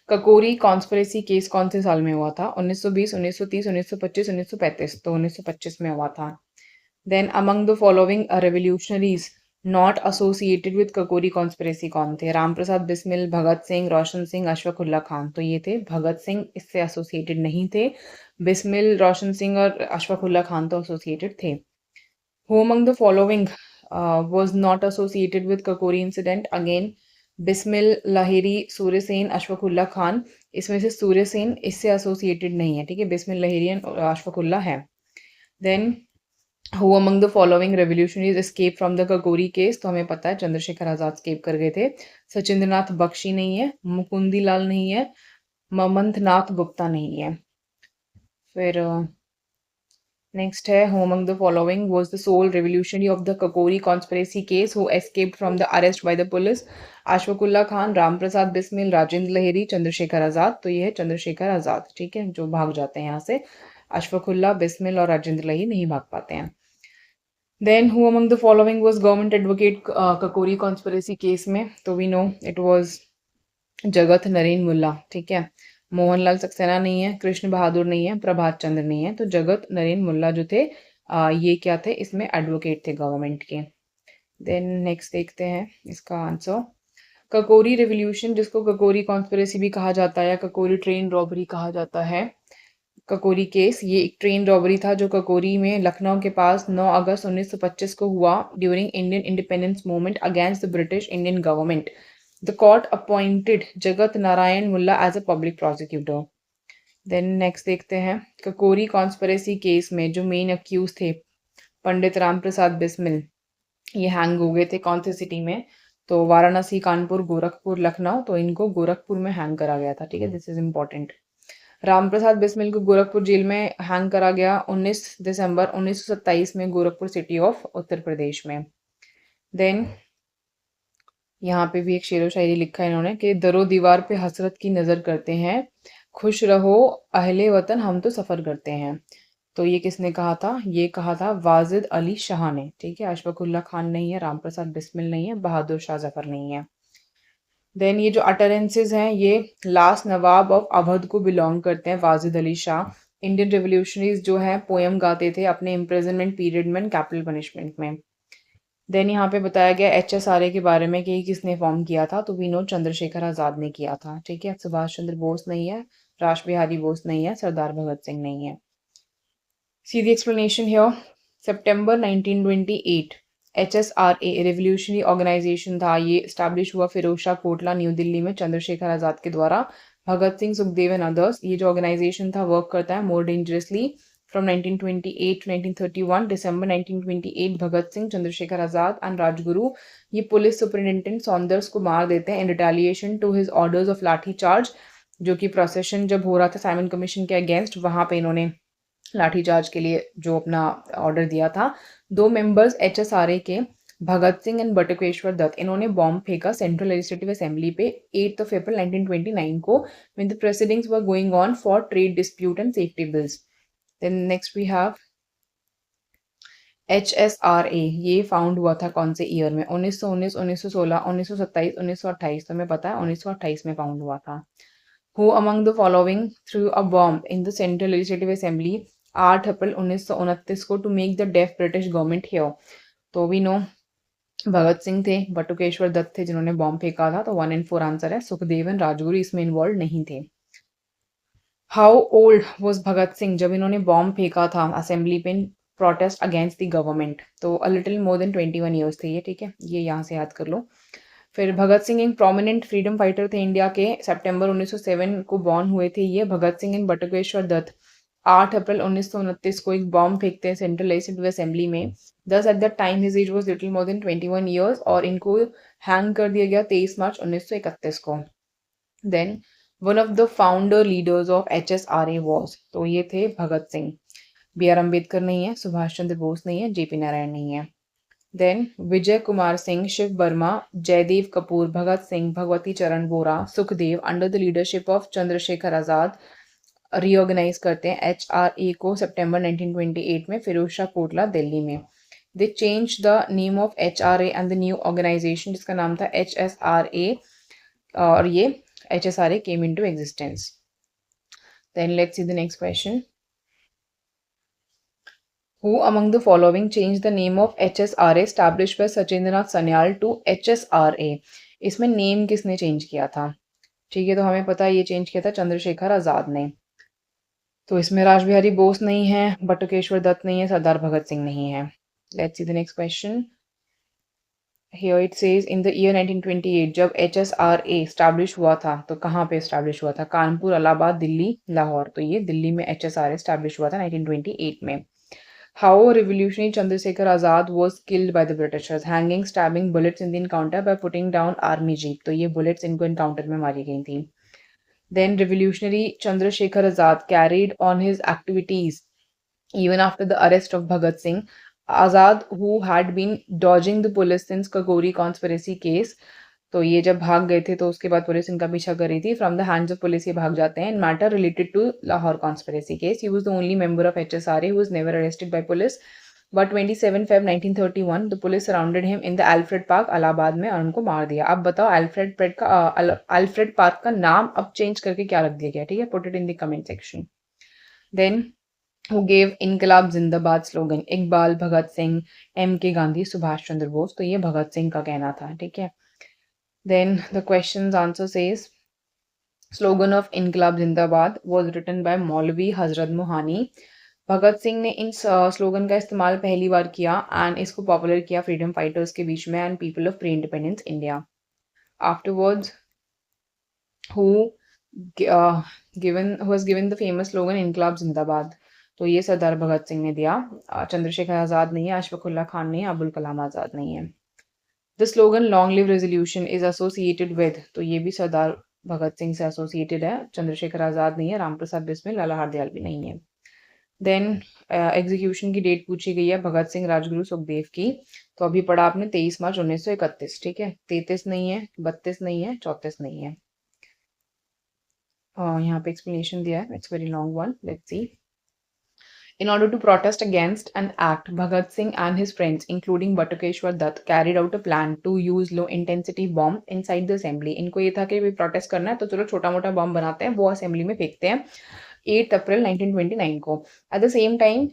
Kakori conspiracy case कौन से साल में हुआ था? 1920, 1930, 1925, 1935। तो 1925 में हुआ था। Then among the following revolutionaries not associated with Kakori conspiracy कौन थे? राम प्रसाद बिस्मिल, भगत सिंह, रोशन सिंह, अशफाकुल्ला खान। तो ये थे भगत सिंह, इससे एसोसिएटेड नहीं थे। बिस्मिल, रोशन सिंह और अशफाकुल्ला खान तो एसोसिएटेड थे। Who among the following was not associated with Kakori incident? Again, Bismil, Lahiri, Surya Sen, Ashfaqulla Khan. इसमें से सूर्य सेन इससे एसोसिएटेड नहीं है, ठीक है। बिस्मिल, लाहिरी और अशफाकुल्ला है। Then who among the following revolutionaries escape from the Kakori case? तो हमें पता है चंद्रशेखर आजाद एस्केप कर गए थे। सचिंद्रनाथ बख्शी नहीं है, मुकुंदी लाल नहीं है, ममंथ नाथ गुप्ता नहीं है। फिर नेक्स्ट है, who among the following was the sole revolutionary of the Kakori conspiracy case who escaped from the arrest by the police? Ashfaqulla Khan, Ram Prasad Bismil, Rajendra Lahiri, Chandrashekhar Azad. तो ये है चंद्रशेखर आजाद, ठीक है, जो भाग जाते हैं यहाँ से। अशफाकुल्ला, बिस्मिल और राजेंद्र लहेरी नहीं भाग पाते हैं। Then who among the following was government advocate Kakori conspiracy case में? तो वी नो इट वाज जगत नरेन मुल्ला, ठीक है। मोहनलाल सक्सेना नहीं है, कृष्ण बहादुर नहीं है, प्रभात चंद्र नहीं है। तो जगत नरेन मुल्ला जो थे ये क्या थे? इसमें एडवोकेट थे गवर्नमेंट के। देन नेक्स्ट देखते हैं इसका आंसर। ककोरी रेवोल्यूशन, जिसको ककोरी कॉन्स्पिरेसी भी कहा जाता है या ककोरी ट्रेन रॉबरी कहा जाता है, ककोरी केस, ये एक ट्रेन रॉबरी था जो ककोरी में लखनऊ के पास 9 अगस्त 1925 को हुआ during Indian independence movement against the British Indian government. The court appointed Jagat Narayan Mulla as a public prosecutor. Then next देखते हैं, ककोरी कॉन्स्पिरेसी केस में जो मेन अक्यूज थे पंडित राम प्रसाद बिस्मिल, ये हैंग हो गए थे कौन सी सिटी में? तो वाराणसी, कानपुर, गोरखपुर, लखनऊ। तो इनको गोरखपुर में हैंग करा गया था, ठीक है, this is important. Ram Prasad Bismil को गोरखपुर जेल में हैंग करा गया 19 दिसंबर 1927 में, गोरखपुर सिटी ऑफ उत्तर प्रदेश में। देन यहाँ पे भी एक शेरो शायरी लिखा है इन्होंने कि दरो दीवार पे हसरत की नज़र करते हैं, खुश रहो अहले वतन हम तो सफ़र करते हैं। तो ये किसने कहा था? ये कहा था वाजिद अली शाह ने, ठीक है। अशफाकुल्ला खान नहीं है, राम प्रसाद बिस्मिल नहीं है, बहादुर शाह जफर नहीं है। देन ये जो अटरेंसेज हैं ये लास्ट नवाब ऑफ अवध को बिलोंग करते हैं, वाजिद अली शाह। इंडियन रेवोल्यूशनरीज जो है पोएम गाते थे अपने इम्प्रिजनमेंट पीरियड में, कैपिटल पनिशमेंट में। देन यहाँ पे बताया गया HSRA के बारे में कि किसने फॉर्म किया था। तो विनोद चंद्रशेखर आजाद ने किया था, ठीक है। सुभाष चंद्र बोस नहीं है, राज बिहारी बोस नहीं है, सरदार भगत सिंह नहीं है। सीधी एक्सप्लेनेशन हियर। सितंबर 1928 HSRA रेवोल्यूशनरी ऑर्गेनाइजेशन था, ये स्टैब्लिश हुआ फिरोज शाह कोटला न्यू दिल्ली में चंद्रशेखर आजाद के द्वारा। भगत सिंह, सुखदेव एंड अदर्स, ये जो ऑर्गेनाइजेशन था वर्क करता है मोर डेंजरसली फ्रॉम 1928 to 1931। दिसंबर 1928 भगत सिंह, चंद्रशेखर आजाद एंड राजगुरु ये पुलिस सुपरिटेंडेंट सॉन्डर्स को मार देते हैं in retaliation to his orders of lathi charge, जो कि प्रोसेशन जब हो रहा था साइमन कमीशन के अगेंस्ट, वहां पे इन्होंने लाठीचार्ज के लिए जो अपना ऑर्डर दिया था। 2 मेंबर्स HSRA के, भगत सिंह एंड बटुकेश्वर दत्त, इन्होंने बॉम्ब फेंका सेंट्रल लेजिस्लेटिव असेंबली पे 8 अप्रैल 1929 को, when the proceedings were going on for trade dispute and safety bills. Then next we have HSRA, ये फाउंड हुआ था कौन से ईयर में? 1919, 1916, 1927, 1928। तो हमें पता है 1928 में फाउंड हुआ था। Who among the following threw a bomb in the Central Legislative Assembly 8 अप्रैल 1929 को to make the deaf British government hear? तो वी नो भगत सिंह थे, बटुकेश्वर दत्त थे जिन्होंने बॉम्ब फेंका था। तो 1 and 4 आंसर है। सुखदेव एंड राजगुरु इसमें इन्वॉल्व नहीं थे। How old was Bhagat Singh जब इन्होंने बॉम्ब फेंका था असेंबली पे प्रोटेस्ट अगेंस्ट द गवर्नमेंट? तो a little more than 21 years थे ये, ठीक है, ये यहाँ से याद कर लो। फिर भगत सिंह एक प्रोमिनेंट फ्रीडम फाइटर थे इंडिया के, सितंबर 1907 को बॉर्न हुए थे ये। भगत सिंह एंड बटुकेश्वर दत्त 8 अप्रैल 1929 को एक बॉम्ब फेंकते हैं सेंट्रल लेजिस्लेटिव असेंबली में। दस at that time his age was little more than 21 years और इनको हैंग कर दिया गया 23 मार्च 1931 को। Then one of the founder leaders of HSRA was, तो ये थे भगत सिंह। BR अम्बेडकर नहीं है, सुभाष चंद्र बोस नहीं है, JP नारायण नहीं है। Then Vijay Kumar Singh, Shiv Verma, Jaidev Kapoor, Bhagat Singh, Bhagwati Charan Bora, Sukhdev under the leadership of Chandrashekhar Azad reorganise करते हैं HRA को सितंबर 1928 में फिरोज शाह कोटला दिल्ली में। They change the name of HRA and the new organisation जिसका नाम था HSRA, और ये HSRA came into existence. Then let's see the next question. Who among the following changed the name of HSRA established by Sachindranath Sanyal to HSRA? इसमें name किसने change किया था? ठीक है, तो हमें पता है ये चेंज किया था चंद्रशेखर आजाद ने। तो इसमें रासबिहारी बोस नहीं है, बटुकेश्वर दत्त नहीं है, सरदार भगत सिंह नहीं है। Let's see the next question. Here it says in the year 1928 जब HSRA स्टैब्लिश हुआ था, तो कहाँ पे स्टैब्लिश हुआ था? कानपुर, इलाहाबाद, दिल्ली, लाहौर। तो ये दिल्ली में HSRA स्टैब्लिश हुआ था 1928 में। How revolutionary Chandrasekhar Azad was killed by the Britishers, hanging, stabbing, bullets in the encounter by putting down army jeep। तो ये bullets इनको encounter में मारी गई थी। Then revolutionary Chandrasekhar Azad carried on his activities even after the arrest of Bhagat Singh. Azad, who had been dodging the police since Kagori conspiracy case, तो ये जब भाग गए थे तो उसके बाद पुलिस इनका पीछा कर रही थी। From the hands of police ये भाग जाते हैं। In matter related to Lahore conspiracy case, he was the only member of HSRA who was never arrested by police. But 27 Feb 1931 the police surrounded him in the Alfred Park Allahabad में और उनको मार दिया। अब बताओ अल्फ्रेड पार्क का नाम अब चेंज करके क्या रख दिया गया? ठीक है, put it in the comment section. Then who gave इनकलाब जिंदाबाद स्लोगन? इकबाल, भगत सिंह, MK गांधी, सुभाष चंद्र बोस। तो ये भगत सिंह का कहना था। ठीक है, then the question's answer says slogan of इनकलाब जिंदाबाद was written by मौलवी हजरत मोहानी। भगत सिंह ने इन स्लोगन का इस्तेमाल पहली बार किया एंड इसको पॉपुलर किया फ्रीडम फाइटर्स के बीच में and people of pre independence India. Afterwards who was given the famous slogan इनकलाब जिंदाबाद? तो ये सरदार भगत सिंह ने दिया। चंद्रशेखर आजाद नहीं है, अशफाकुल्ला खान नहीं है, अबुल कलाम आजाद नहीं है। The slogan long live resolution is associated with? तो ये भी सरदार भगत सिंह से एसोसिएटेड है। चंद्रशेखर आजाद नहीं है, रामप्रसाद बिस्मिल, लाला हरदयाल भी नहीं है। देन एग्जीक्यूशन की डेट पूछी गई है भगत सिंह, राजगुरु, सुखदेव की। तो अभी पढ़ा आपने 23 मार्च 1931। ठीक है, 33 नहीं है, 32 नहीं है, 34 नहीं है। यहाँ पे एक्सप्लेनेशन दिया है, it's very long one, let's see. In order to protest against an act, Bhagat Singh and his friends, including Batukeshwar Dutt, carried out a plan to use low-intensity bomb inside the assembly. इनको ये था कि भी protest करना है तो चलो छोटा-मोटा बम बनाते हैं, वो असेंबली में फेंकते हैं 8 अप्रैल 1929 को। एट द सेम टाइम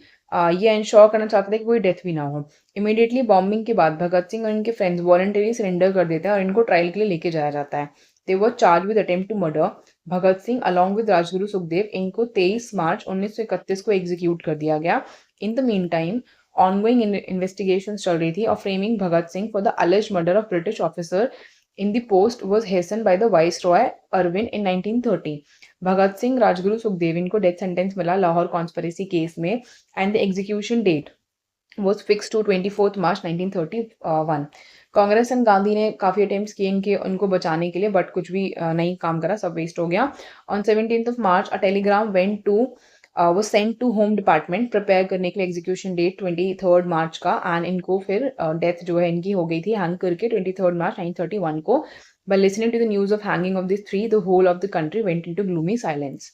ये इंश्योर करना चाहते थे कि कोई डेथ भी ना हो। इमीडिएटली बॉम्बिंग के बाद भगत सिंह और इनके फ्रेंड्स वॉलंटरी सरेंडर कर देते हैं और इनको ट्रायल के लिए लेके जाया जाता है। They were charge with attempt to murder. Bhagat Singh along with Rajguru Sukhdev, इनको 23 मार्च 1931 को एग्जीक्यूट कर दिया गया। In the mean time ongoing investigation चल रही थी of framing Bhagat Singh for the alleged murder of British officer in the post was हेसन by the viceroy Irwin in 1930। Bhagat Singh, Rajguru Sukhdev इनको डेथ सेंटेंस मिला लाहौर कॉन्स्पिरेसी केस में and the execution date was fixed to 24 March 1931। Congress and Gandhi ने काफ़ी attempts किए इनके उनको बचाने के लिए, बट कुछ भी नहीं काम करा, सब वेस्ट हो गया। On 17 March a telegram went to वो sent to home department prepare करने के लिए एग्जीक्यूशन डेट 23 मार्च का, एंड इनको फिर डेथ जो है इनकी हो गई थी हैंग करके 23 मार्च 1931 को। By listening to the news of hanging of these three, the whole of the country went into gloomy silence.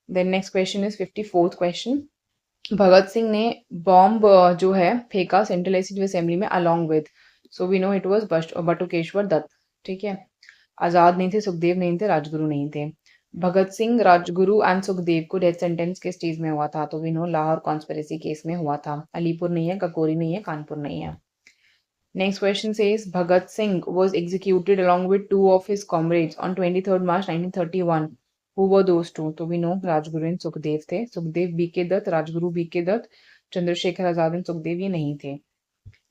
Then next question is 54th question. भगत सिंह ने बॉम्ब जो है फेंका सेंट्रल लेजिस्लेटिव असेंबली में along with, so we know it was Batukeshwar Dutt. ठीक है, आजाद नहीं थे, सुखदेव नहीं थे, राजगुरु नहीं थे। भगत सिंह, राजगुरु एंड सुखदेव को डेथ सेंटेंस किस चीज में हुआ था? तो we know Lahore conspiracy case में हुआ था। अलीपुर नहीं है, ककोरी नहीं है, कानपुर नहीं है। Next question says Bhagat Singh was executed along with two of his comrades on 23 March 1931. Who were those two? तो we know Rajguru and Sukhdev थे। Sukhdev BK Dutt, Rajguru BK Dutt, Chandrashekhar Azad and Sukhdev ये नहीं थे।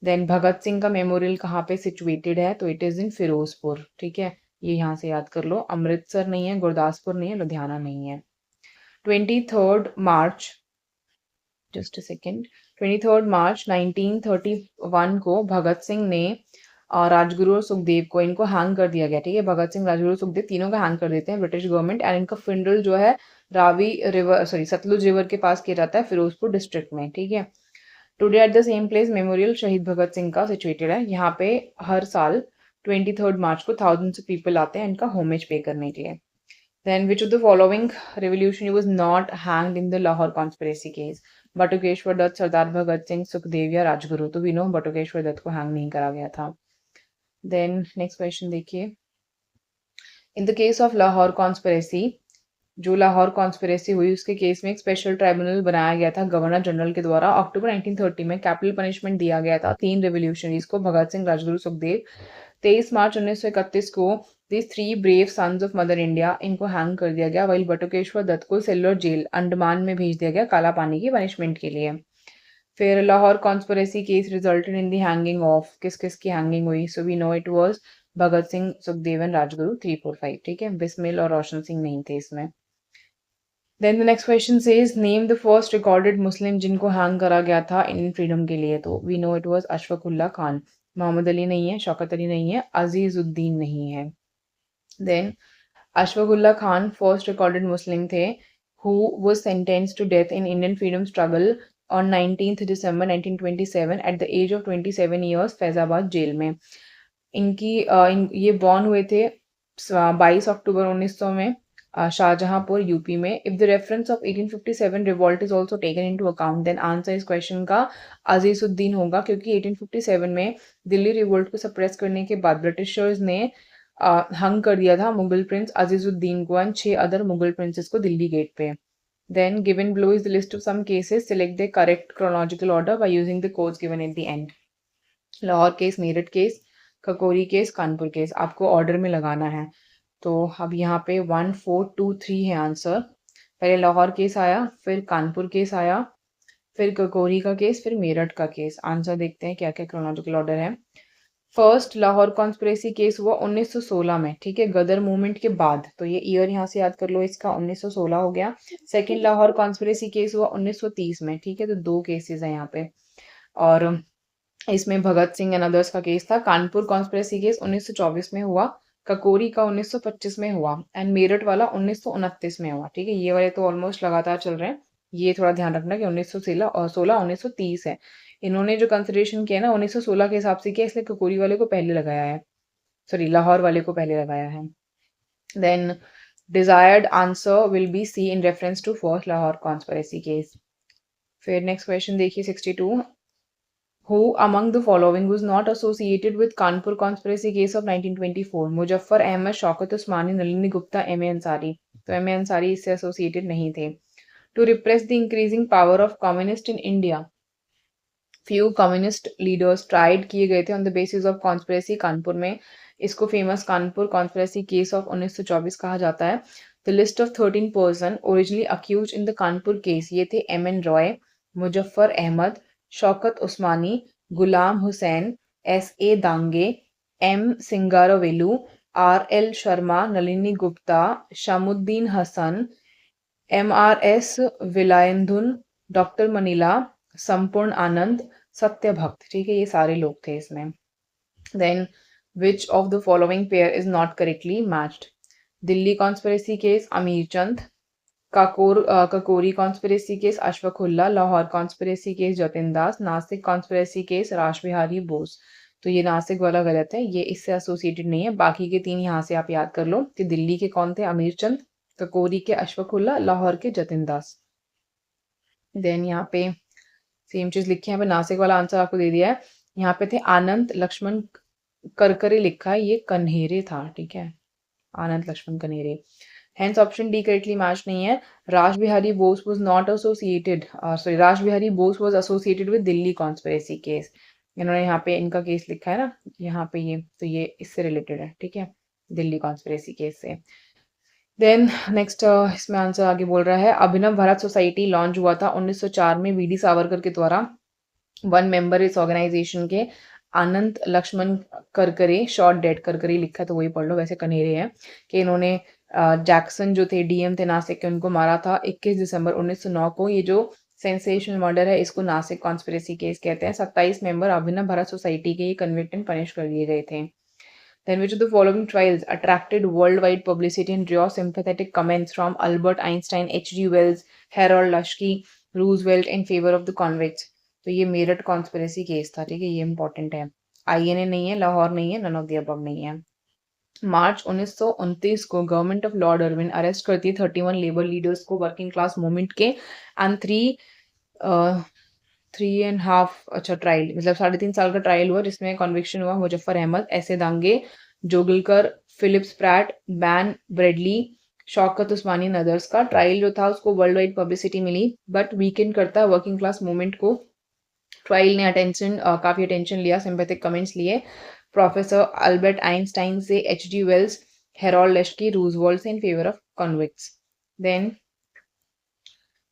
देन भगत सिंह का मेमोरियल कहाँ पे सिचुएटेड है? तो इट इज इन फिरोजपुर। ठीक है, ये यहाँ से याद कर लो। अमृतसर नहीं है, गुरदासपुर नहीं है, लुधियाना नहीं है। 23 मार्च जस्ट अ सेकेंड 23 मार्च 1931 को भगत सिंह ने राजगुरु और सुखदेव को इनको हैंग कर दिया गया। ठीक है, भगत सिंह, राजगुरु, सुखदेव तीनों का हैंग कर देते हैं ब्रिटिश गवर्नमेंट, एंड इनका फिनरल जो है रावी रिवर सतलुज रिवर के पास किया जाता है फिरोजपुर डिस्ट्रिक्ट में। ठीक है, today at the same place memorial शहीद भगत सिंह का सिचुएटेड है। यहाँ पे हर साल 23 मार्च को थाउजेंड्स ऑफ पीपल आते हैं इनका होमेज पे करने के लिए। Then which of the following revolutionary was not hanged in the Lahore conspiracy case? Batukeshwar Dutt, सरदार भगत सिंह, सुखदेव या राजगुरु? तो वी नो बटुकेश्वर दत्त को हैंग नहीं करा गया था। देन नेक्स्ट क्वेश्चन देखिए। In the case of Lahore conspiracy जो लाहौर कॉन्स्पिरेसी हुई उसके केस में एक स्पेशल ट्राइब्यूनल बनाया गया था गवर्नर जनरल के द्वारा। अक्टूबर 1930 में कैपिटल पनिशमेंट दिया गया था 3 रेवोल्यूशनरीज को, भगत सिंह, राजगुरु, सुखदेव। 23 मार्च 1931 को this 3 brave sons of mother India, इनको हैंग कर दिया गया। वही बटुकेश्वर दत्त को सेल्युलर जेल अंडमान में भेज दिया गया काला पानी की पनिशमेंट के लिए। फिर Lahore conspiracy case resulted in the hanging of, किस किस की हैंगिंग हुई? So we know it was Bhagat Singh, Sukhdev and Rajguru 345, ठीक है। बिस्मिल और रोशन सिंह नहीं थे इसमें। Then the next question says name the first recorded Muslim जिनको हैंग करा गया था इंडियन फ्रीडम के लिए। तो we know it was Ashfaqulla Khan. Mohammad Ali नहीं है, शौकत अली नहीं है, अजीजुद्दीन नहीं है। Then Ashfaqulla Khan first recorded Muslim थे who was sentenced to death in Indian freedom struggle on 19th December 1927 at the age of 27 years Faizabad jail में। ये बॉर्न हुए थे 22 अक्टूबर 1900 में शाहजहांपुर यूपी में। If the reference of 1857 revolt is also taken into account then answer इस question का अजीजुद्दीन होगा, क्योंकि 1857 में दिल्ली रिवोल्ट को सप्रेस करने के बाद ब्रिटिशर्स ने हंग कर दिया था मुगल प्रिंस अजीजुद्दीन को एंड 6 अदर मुगल प्रिंसेस को दिल्ली गेट पे। Then given below is the list of some cases. Select the correct chronological order by using the codes given at the end. Lahore case, Meerut case, Kakori case, Kanpur case, आपको order में लगाना है। तो अब यहाँ पे 1 4 2 3 है आंसर। पहले लाहौर केस आया, फिर कानपुर केस आया, फिर ककोरी का केस, फिर मेरठ का केस। आंसर देखते हैं क्या क्या क्रोनोलॉजिकल ऑर्डर है। फर्स्ट लाहौर कॉन्स्पिरेसी केस हुआ 1916 में, ठीक है, गदर मूवमेंट के बाद। तो ये ईयर यहाँ से याद कर लो इसका, 1916 हो गया। सेकंड लाहौर कॉन्स्पिरेसी केस हुआ 1930 में, ठीक है। तो 2 केसेस हैं यहाँ पे, और इसमें भगत सिंह एंड अदर्स का केस था। कानपुर कॉन्स्पिरेसी केस 1924 में हुआ, ककोरी का 1925 में हुआ एंड मेरठ वाला 1929 में हुआ, ठीक है। ये वाले तो ऑलमोस्ट लगातार चल रहे हैं। ये थोड़ा ध्यान रखना कि 1916 और 1930 है। इन्होंने जो कंसिडरेशन किया ना 1916 के हिसाब से किया, इसलिए ककोरी वाले को पहले लगाया है, सॉरी लाहौर वाले को पहले लगाया है। Then desired answer will be C in reference to first Lahore conspiracy case. फिर नेक्स्ट क्वेश्चन देखिए 62। Who among the following was not associated with Kanpur conspiracy case of 1924? Muzaffar Ahmad, Shaukat Usmani, Nalini Gupta, M A Ansari. तो एम ए अंसारी इससे associated नहीं थे। To repress the increasing power of communist in India, few communist leaders tried किए गए थे on the basis of conspiracy Kanpur में। इसको famous Kanpur conspiracy case of 1924 कहा जाता है। The list of 13 person originally accused in the Kanpur case ये थे M N Roy, Muzaffar Ahmad, Shaukat Usmani, Ghulam Hussain, S A Dange, M Singaravelu, R L Sharma, Nalini Gupta, Shamuddin Hasan, M R S Vilayandhun, doctor Manila, Sampurna Anand, सत्य भक्त, ठीक है। ये सारे लोग थे इसमें। Then which of the following pair is not correctly matched? Delhi conspiracy case Amir Chand, Kakori conspiracy case Ashfaqulla, Lahore conspiracy case Jatin Das, Nasik conspiracy case Rash Behari Bose. तो ये नासिक वाला गलत है, ये इससे एसोसिएटेड नहीं है। बाकी के 3 यहाँ से आप याद कर लो कि दिल्ली के कौन थे, अमीर चंद, ककोरी के अशफाकुल्ला, लाहौर के जतिन दास। देन यहाँ पे सेम चीज लिखी है, यहाँ पे नासिक वाला आंसर आपको दे दिया है। यहाँ पे थे आनंद लक्ष्मण करकरे लिखा है, ये कन्हेरे था, ठीक है, Anand Laxman Kanhere. Hence option D correctly match नहीं है। Rash Behari Bose was not associated, sorry Rash Behari Bose was associated with Delhi conspiracy case. इन्होंने यहाँ पे इनका केस लिखा है ना, यहाँ पे ये, तो ये इससे रिलेटेड है, ठीक है, दिल्ली कॉन्स्पिरेसी केस से। देन नेक्स्ट इसमें आंसर आगे बोल रहा है अभिनव भारत सोसाइटी लॉन्च हुआ था 1904 में वीडी सावरकर के द्वारा। 1 मेंबर इस ऑर्गेनाइजेशन के आनंद लक्ष्मण करकरे, शॉर्ट डेड करकरे लिखा है तो वही पढ़ लो, वैसे कनेरे हैं, कि इन्होंने जैक्सन जो थे डीएम थे नासिक के, उनको मारा था 21 दिसंबर 1909 को। ये जो सेंसेशनल मर्डर है इसको नासिक कॉन्स्पिरेसी केस कहते हैं। 27 मेंबर अभिनव भारत सोसाइटी के कन्विक्ट एंड पनिश कर दिए गए थे। Then which of the following trials attracted worldwide publicity and drew sympathetic comments from Albert Einstein, H.G. Wells, Harold Lasky, Roosevelt in favor of the convicts? तो ये Meerut conspiracy case था, ठीक है, ये इंपॉर्टेंट है। आईएनए नहीं है, लाहौर नहीं है, नन ऑफ द अबव नहीं है। मार्च 1929 को government of Lord Irwin arrest करती है 31 लेबर लीडर्स को वर्किंग क्लास मूवमेंट के एंड 3.5 अच्छा ट्रायल, मतलब 3.5 साल का ट्रायल हुआ जिसमें कन्विक्शन हुआ Muzaffar Ahmad, S Dange, Joglekar, Philips Pratt, Ben Bradley, Shaukat Usmani and others का ट्रायल जो था उसको वर्ल्ड वाइड पब्लिसिटी मिली, बट वीकेंड करता है वर्किंग क्लास मूवमेंट को। ट्रायल ने काफ़ी अटेंशन लिया, सिंपैथिक कमेंट्स लिए। प्रोफेसर अल्बर्ट आइंस्टाइन से H D Wells, Harold Laski, Roosevelt से in favour of convicts. Then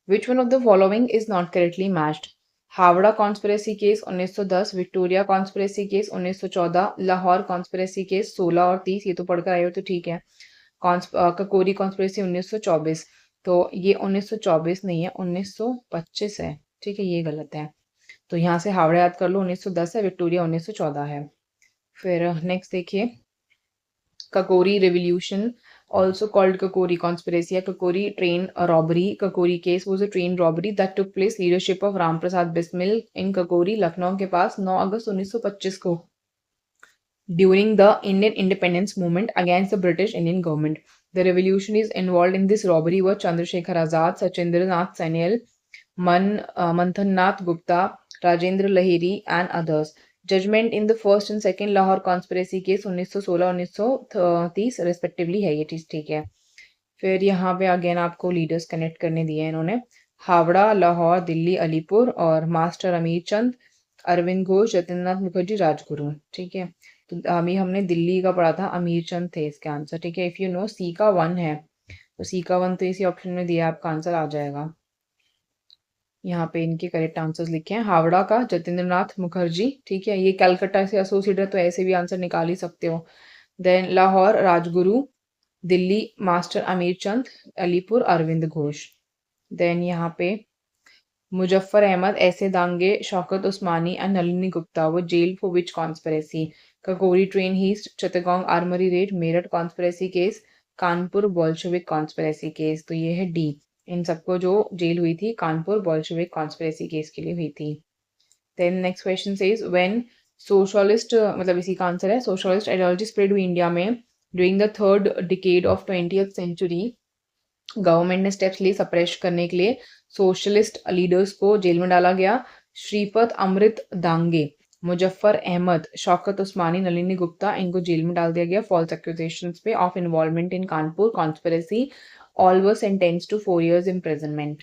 which one of the following is not correctly matched? Howrah conspiracy case 1910, Victoria conspiracy case 1914, Lahore conspiracy case 16 और 30। ये तो पढ़कर आए हो तो ठीक है। ककोरी कॉन्स्पिरेसी 1924, तो ये 1924 नहीं है, 1925 है। ठीक है, ये गलत है। तो यहाँ से हावड़ा याद कर लो, 1910 है, विक्टोरिया 1914 है। फिर नेक्स्ट देखिए, ककोरी revolution also called Kakori conspiracy या Kakori train robbery. Kakori case was a train robbery that took place leadership of Ram Prasad Bismil in Kakori, Lucknow के पास 9 अगस्त 1925 को during the Indian independence movement against the British Indian government. The revolutionaries involved in this robbery were Chandrasekhar Azad, Sachendra Nath Sainial, Manthan Nath Gupta, Rajendra Lahiri and others. Judgment in the first and second Lahore conspiracy case 1916-1930 respectively है, ये चीज ठीक है। फिर यहाँ पे again आपको leaders connect करने दिए हैं इन्होंने, हावड़ा, लाहौर, दिल्ली, अलीपुर और मास्टर अमीर चंद, अरविंद घोष, जतिन्द्रनाथ मुखर्जी, राजगुरु। ठीक है, तो अभी हमने दिल्ली का पढ़ा था, अमीर चंद थे इसके आंसर। ठीक है, इफ यू नो सी का 1 है तो सी का 1 तो इसी ऑप्शन में दिया, आपका आंसर आ जाएगा। यहाँ पे इनके करेक्ट आंसर्स लिखे हैं, हावड़ा का जतिन्द्रनाथ मुखर्जी। ठीक है, ये कलकत्ता से एसोसिएट है तो ऐसे भी आंसर निकाल ही सकते हो। Then Lahore Rajguru, Delhi master Amir Chand, Alipur Aurobindo Ghosh. Then यहाँ पे मुजफ्फर अहमद, ऐसे दांगे, शौकत उस्मानी एंड नलिनी गुप्ता वो jail for which conspiracy? Kakori train heist, Chittagong armoury raid, Meerut conspiracy case, Kanpur Bolshevik conspiracy case. तो ये है डी, इन सबको जो जेल हुई थी कानपुर बोल्शेविक कॉन्स्पिरेसी केस के लिए हुई थी। Then next question says when socialist, मतलब इसी का आंसर है, सोशलिस्ट आइडियोलॉजी स्प्रेड हुई इंडिया में during the third decade of 20th century, government ने स्टेप्स लिए सप्रेस करने के लिए, सोशलिस्ट लीडर्स को जेल में डाला गया। श्रीपत अमृत दांगे, मुजफ्फर अहमद, शौकत उस्मानी, नलिनी गुप्ता, इनको जेल में डाल दिया गया फॉल्स एक्यूजेशंस पे of involvement in Kanpur conspiracy, all were sentenced to 4 years imprisonment.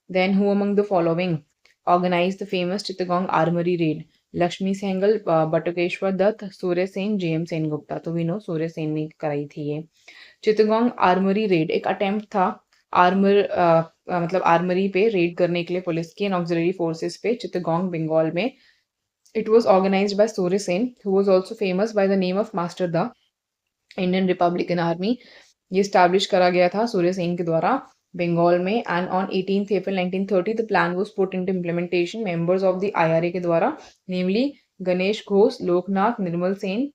Then who among the following organized the famous Chittagong armory raid? Lakshmi Sehgal, Batukeshwar Dutt, Surya Sen, J M Sengupta. तो वी नो सूर्य सेन ने कराई थी ये। चित्तगोंग आर्मरी रेड एक अटेम्प्ट था मतलब आर्मरी पे रेड करने के लिए पुलिस की एंड ऑक्सिलरी फोर्सेस पे चित्तगोंग बंगाल में। It was organised by Surya Sen who was also famous by the name of master the Indian Republican Army. ये स्टैब्लिश करा गया था सूर्य सेन के द्वारा बंगाल में, and on 18th April 1930 the plan was put into implementation members of the IRA के द्वारा, namely Ganesh Ghosh, Loknath, Nirmal Sen,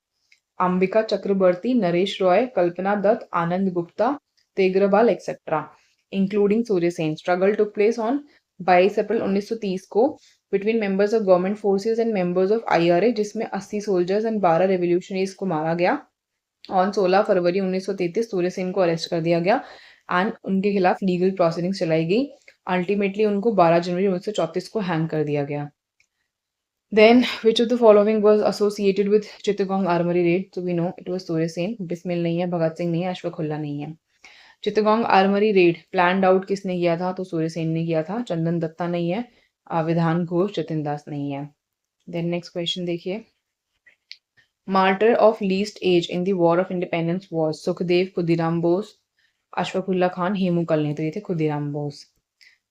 Ambika Chakraborty, Naresh Roy, Kalpana Dutt, Anand Gupta, Tegrabal etcetera, including Surya Sen. Struggle took place on 22 अप्रैल 1930 को between members of government forces and members of IRA, जिसमें 80 सोल्जर्स एंड 12 रेवोल्यूशनरीज को मारा गया। On 16 फरवरी 1933 सूर्य सेन को arrest कर दिया गया एंड उनके खिलाफ लीगल प्रोसीडिंग्स चलाई गई। अल्टीमेटली उनको 12 जनवरी 1934 को हैंग कर दिया गया। Then, which of the following was associated with Chittagong Armory Raid? So we know it was Surya Sen, Bismil नहीं है, भगत सिंह नहीं है, अश्वखुल्ला नहीं है। चित्तगोंग आर्मरी रेड प्लान आउट किसने किया था? तो सूर्य सेन ने किया था। चंदन दत्ता नहीं है, विधान घोष, जतिन दास नहीं है। देन नेक्स्ट क्वेश्चन देखिए, martyr of least age in the war of independence was Sukhdev, Khudiram Bose, Ashfaqulla Khan, Hemu कल नहीं, तो ये थे खुदीराम बोस।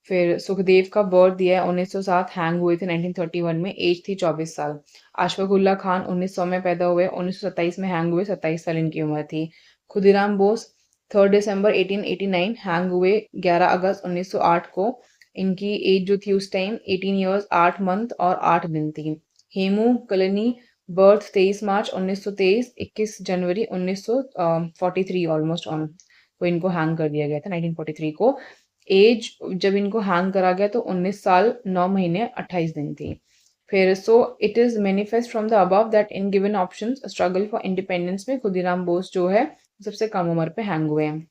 फिर सुखदेव का बर्थ दिया है 1907, हैंग हुए थे 1931 में, एज थी 24 साल। अशफाकुल्ला खान 1900 में पैदा हुए, 1927 में हैंग हुए, 27 साल इनकी उम्र थी। खुदीराम बोस 3 दिसंबर 1889 हैंग हुए 11 अगस्त 1908 को, इनकी एज जो थी उस टाइम 18 ईयर्स 8 मंथ और 8 दिन थी। हेमू कलनी बर्थ 23 मार्च 1923, 21 जनवरी 1943 ऑलमोस्ट ऑन को इनको हैंग कर दिया गया था 1943 को। एज जब इनको हैंग करा गया तो 19 साल 9 महीने 28 दिन थी। फिर so it is manifest from the above that in given options struggle for independence में खुदीराम बोस जो है सबसे कम उम्र पे हैंग हुए हैं।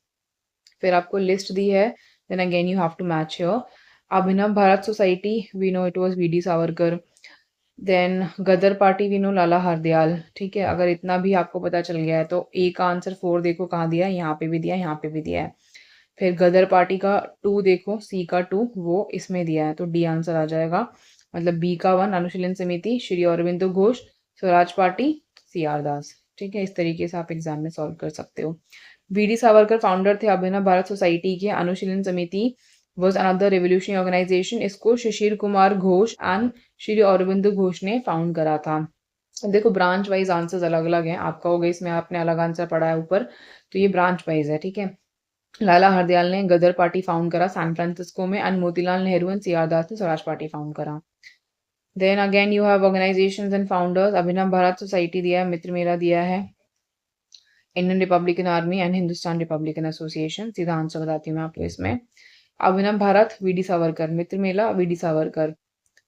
फिर आपको लिस्ट दी है, then again you have to match here. Abhinav Bharat society we know it was V D Savarkar. Then Ghadar party we know Lala Hardayal. ठीक है, अगर इतना भी आपको पता चल गया है तो ए का आंसर 4 देखो कहाँ दिया है, यहाँ पे भी दिया है, यहाँ पे भी दिया है। फिर गदर पार्टी का 2 देखो, सी का 2 वो इसमें दिया है, तो डी आंसर आ जाएगा। मतलब बी का 1 Anushilan Samiti, Shri Aurobindo Ghosh, Swaraj party, C R Das. ठीक है, इस तरीके से आप एग्जाम में सॉल्व कर सकते हो। वी डी सावरकर फाउंडर थे अभिनव भारत सोसाइटी के। अनुशीलन समिति वॉज अनदर रेवोल्यूशनरी ऑर्गेनाइजेशन, इसको शिशिर कुमार घोष एंड श्री अरविंदो घोष ने फाउंड करा था। देखो ब्रांच वाइज आंसर्स अलग अलग हैं, आपका हो गया इसमें आपने अलग आंसर पढ़ा है ऊपर, तो ये ब्रांच वाइज है। ठीक है, लाला हरदयाल ने गदर पार्टी फाउंड करा सैन फ्रांसिस्को में, and Motilal Nehru and C R Das ने स्वराज पार्टी फाउंड करा। Then again you have organisations and founders, Abhinav Bharat society दिया है, मित्र मेला दिया है, Indian Republican army and Hindustan republican association. सीधा आंसर बताती हूँ मैं आपको इसमें। Abhinav Bharat V D Savarkar, Mitra Mela V D Savarkar,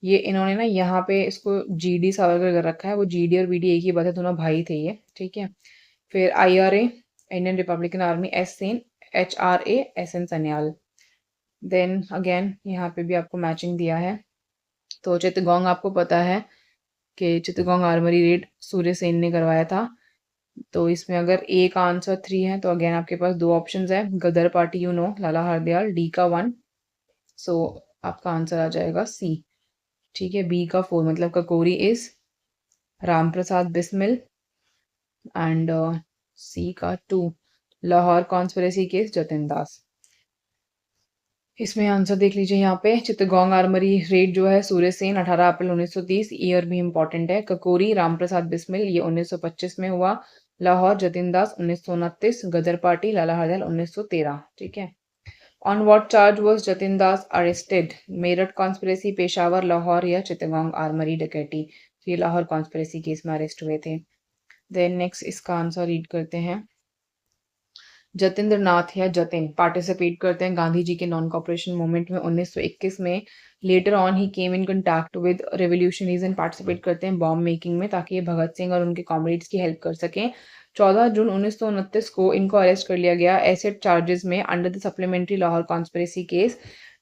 ये इन्होंने ना यहाँ पे इसको जी डी सावरकर कर रखा है, वो जी डी और वी डी एक ही बात है, दोनों भाई थे ये। ठीक है, फिर I R A Indian Republican Army, S Sen, H R A S N Sanyal. Then again यहाँ पे भी आपको मैचिंग दिया है। तो चित्तगोंग आपको पता है कि चित्तगोंग आर्मरी रेड सूर्य सेन ने करवाया था। तो इसमें अगर ए का आंसर 3 है तो अगेन आपके पास 2 ऑप्शंस है, Ghadar party you know Lala Hardayal, D का 1, सो आपका आंसर आ जाएगा सी। ठीक है, बी का 4 मतलब Kakori is Ram Prasad Bismil, and C का 2 लाहौर कॉन्स्पिरेसी केस जतिन दास। इसमें आंसर देख लीजिए यहाँ पे, चित्तगोंग आर्मरी रेड जो है सूर्य सेन 18 अप्रैल 1930, ईयर भी इंपॉर्टेंट है। ककोरी राम प्रसाद बिस्मिल ये 1925 में हुआ, लाहौर जतिन दास 1929, गदर पार्टी लाला हरदयाल 1913। ठीक है, on what charge was Jatin Das arrested, Meerut conspiracy, Peshawar, Lahore या चित्तगोंग आर्मरी डकैती। ये लाहौर कॉन्स्पिरेसी केस में अरेस्ट हुए थे। देन नेक्स्ट इसका आंसर रीड करते हैं। जतिंद्र नाथ या जतिन पार्टिसिपेट करते हैं गांधी जी के नॉन कॉपरेशन मूवमेंट में 1921 में। Later on he came in contact with revolutionaries and participate करते हैं बॉम्ब मेकिंग में, ताकि ये भगत सिंह और उनके कॉमरेड्स की हेल्प कर सकें। 14 जून 1929 को इनको अरेस्ट कर लिया गया एसिड चार्जेस में under the supplementary Lahore conspiracy case,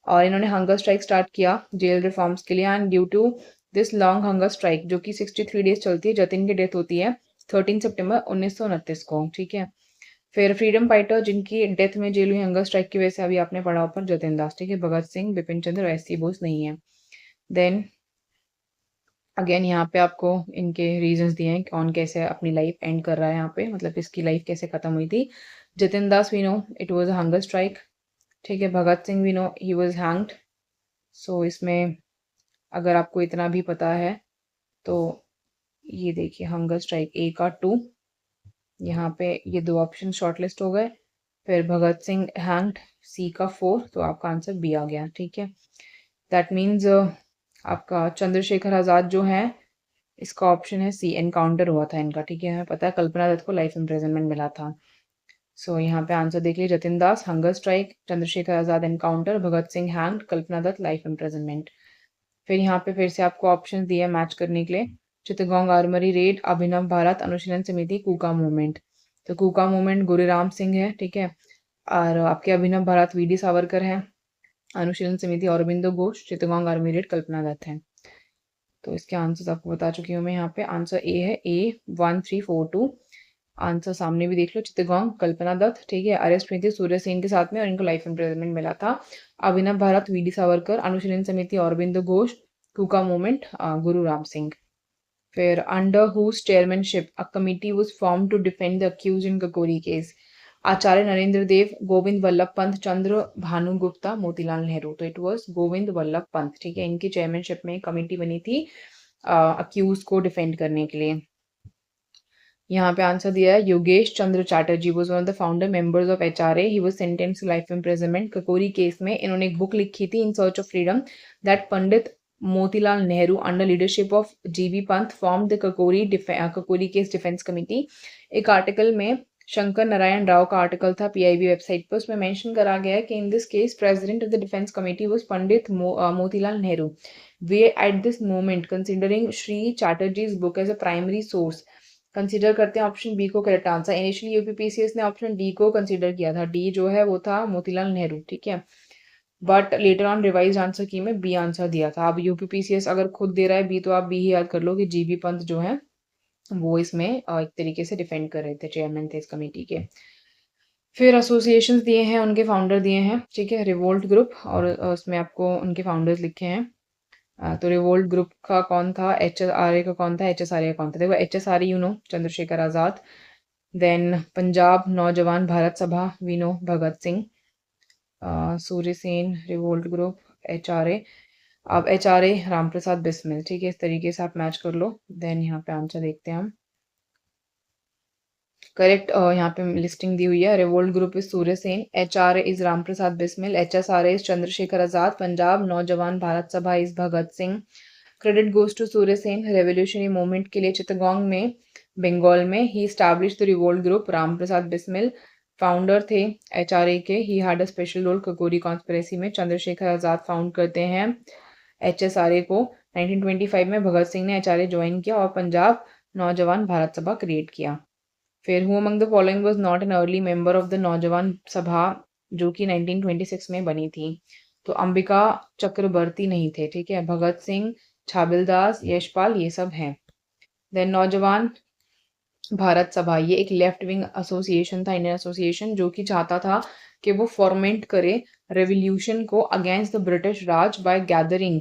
और इन्होंने हंगर स्ट्राइक स्टार्ट किया जेल रिफॉर्म्स के लिए। And due to this long hunger strike जो कि 63 डेज चलती है, जतिन की डेथ होती है 13 सितंबर 1929 को। ठीक है, फिर फ्रीडम फाइटर जिनकी डेथ में जेल हुई हंगर स्ट्राइक की वजह से, अभी आपने पढ़ा ऊपर जतिन दास। ठीक है, भगत सिंह, बिपिन चंद्र, एस.सी. बोस नहीं है। देन अगेन यहाँ पे आपको इनके रीजंस दिए हैं कौन कैसे अपनी लाइफ एंड कर रहा है यहाँ पे, मतलब इसकी लाइफ कैसे खत्म हुई थी। Jatin Das we know it was a hunger strike. ठीक है, Bhagat Singh we know he was hanged. So इसमें अगर आपको इतना भी पता है तो ये देखिए हंगर स्ट्राइक ए का 2, यहाँ पे ये 2 ऑप्शन शॉर्टलिस्ट हो गए। फिर भगत सिंह हैंग्ड, सी का 4, तो आपका आंसर बी आ गया। ठीक है, दैट मीन्स आपका चंद्रशेखर आज़ाद जो है, इसका ऑप्शन है सी, एनकाउंटर हुआ था इनका। ठीक है, हमें पता है कल्पना दत्त को लाइफ इम्प्रिजनमेंट मिला था। सो यहाँ पे आंसर देख लीजिए, जतिन दास hunger strike, Chandrashekhar Azad encounter, Bhagat Singh hanged, कल्पना दत्त लाइफ इम्प्रिजनमेंट। फिर यहाँ पे फिर से आपको ऑप्शन दिए मैच करने के लिए, चित्तगोंग आर्मरी रेड, अभिनव भारत अनुशीलन समिति, कूका मूवमेंट। तो कूका मूवमेंट गुरुराम सिंह है। ठीक है, और आपके अभिनव भारत वी डी सावरकर है, अनुशीलन समिति अरविंदो घोष, चित्तगोंग आर्मी रेड कल्पना दत्त है। तो इसके आंसर्स आपको बता चुकी हूँ मैं यहाँ पे। आंसर ए है, ए 1342। आंसर सामने भी देख लो, चित्तगोंग कल्पना दत्त। ठीक है, अरेस्ट हुई थी सूर्य सेन के साथ में और इनको लाइफ इम्प्रिजनमेंट मिला था। अभिनव भारत वी डी सावरकर, अनुशीलन समिति अरविंदो घोष, कूका मूवमेंट गुरु राम सिंह। फिर under whose chairmanship a committee was form to defend the accuse in Kakori case, Acharya Narendra Dev, Govind Ballabh Pant, Chandra Bhanu Gupta, Motilal Nehru. तो इट वाज गोविंद वल्लभ पंत। ठीक है, इनकी चेयरमैनशिप में कमेटी बनी थी अक्यूज को डिफेंड करने के लिए। यहाँ पे आंसर दिया है, Yogesh Chandra Chatterjee was one of the founder members of H R A, he was sentenced to life imprisonment. Kakori case में इन्होंने एक बुक लिखी थी, in search of freedom, that Pandit Motilal Nehru under leadership of G B Pant form the Kakori case defence committee. एक article में शंकर नारायण राव का article था PIB website पर, उसमें मेंशन करा गया है कि in this case president of the defence committee was Pandit Motilal Nehru. We at this moment considering Shri Chatterjee's book as a primary source, consider करते हैं ऑप्शन बी को करेक्ट आंसर। इनिशियली यूपीपीसीएस ने ऑप्शन डी को कंसीडर किया था, डी जो है वो था मोतीलाल नेहरू। ठीक है, but later on revise answer की में बी आंसर दिया था। अब यूपीपीसीएस अगर खुद दे रहा है बी, तो आप बी ही याद कर लो कि जीबी पंत जो है वो इसमें एक तरीके से डिफेंड कर रहे थे, चेयरमैन थे इस कमेटी के। फिर एसोसिएशंस दिए हैं, उनके फाउंडर दिए हैं, ठीक है, रिवोल्ट ग्रुप, और उसमें आपको उनके फाउंडर्स लिखे हैं। तो रिवोल्ट ग्रुप का कौन था, HSRA का कौन था, HSRA का कौन था, देखो HSRA you know Chandrashekhar Azad. Then Punjab Naujawan Bharat Sabha, we know Bhagat Singh. Surya Sen revolt group, HRA। अब HRA रामप्रसाद बिस्मिल, ठीक है, इस तरीके से आप मैच कर लो। देन यहाँ पे आंसर देखते हैं हम। करेक्ट, यहाँ पे लिस्टिंग दी हुई है। Revolt group is Surya Sen, HRA is Ramprasad Bismil, HSRA is Chandrashekhar Azad, Punjab Naujawan Bharat Sabha is Bhagat Singh. Credit goes to Surya Sen, revolutionary movement के लिए चित्तगोंग में, बंगाल में he establish the revolt group. Ramprasad Bismil founder थे HRA के, he had a special role Kakori conspiracy में। चंद्रशेखर आजाद फाउंड करते हैं HSRA को। 1925 में भगत सिंह ने HRA ज्वाइन किया और पंजाब नौजवान भारत सभा क्रिएट किया। फिर who among the following was not an early member of the नौजवान सभा, जो कि 1926 में बनी थी। तो अंबिका चक्रवर्ती नहीं थे, ठीक है, भगत सिंह, छाबिलदास, यशपाल, ये सब हैं। देन नौजवान भारत सभा, ये एक लेफ्ट विंग एसोसिएशन था, इंडियन एसोसिएशन, जो कि चाहता था कि वो फॉर्मेट करे रेवोल्यूशन को against the British Raj by gathering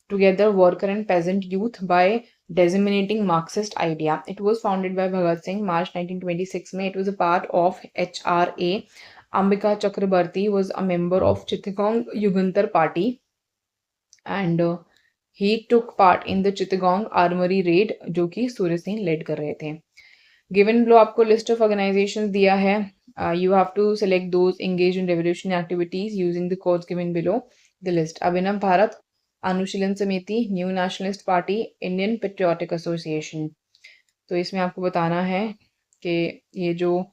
together worker and peasant youth by disseminating Marxist idea. It was founded by Bhagat Singh, March 1926 में. It was a part of HRA. Ambika Chakrabarti was a member of Chittagong Yugantar Party and he took part in the Chittagong Armory raid, जो कि Surya Singh lead कर रहे थे। Given below आपको list of organizations दिया है, you have to select those engage in revolutionary activities using the codes given below the list. Abhinav Bharat, Anushilan Samiti, new nationalist party, Indian patriotic association. तो इसमें आपको बताना है कि ये जो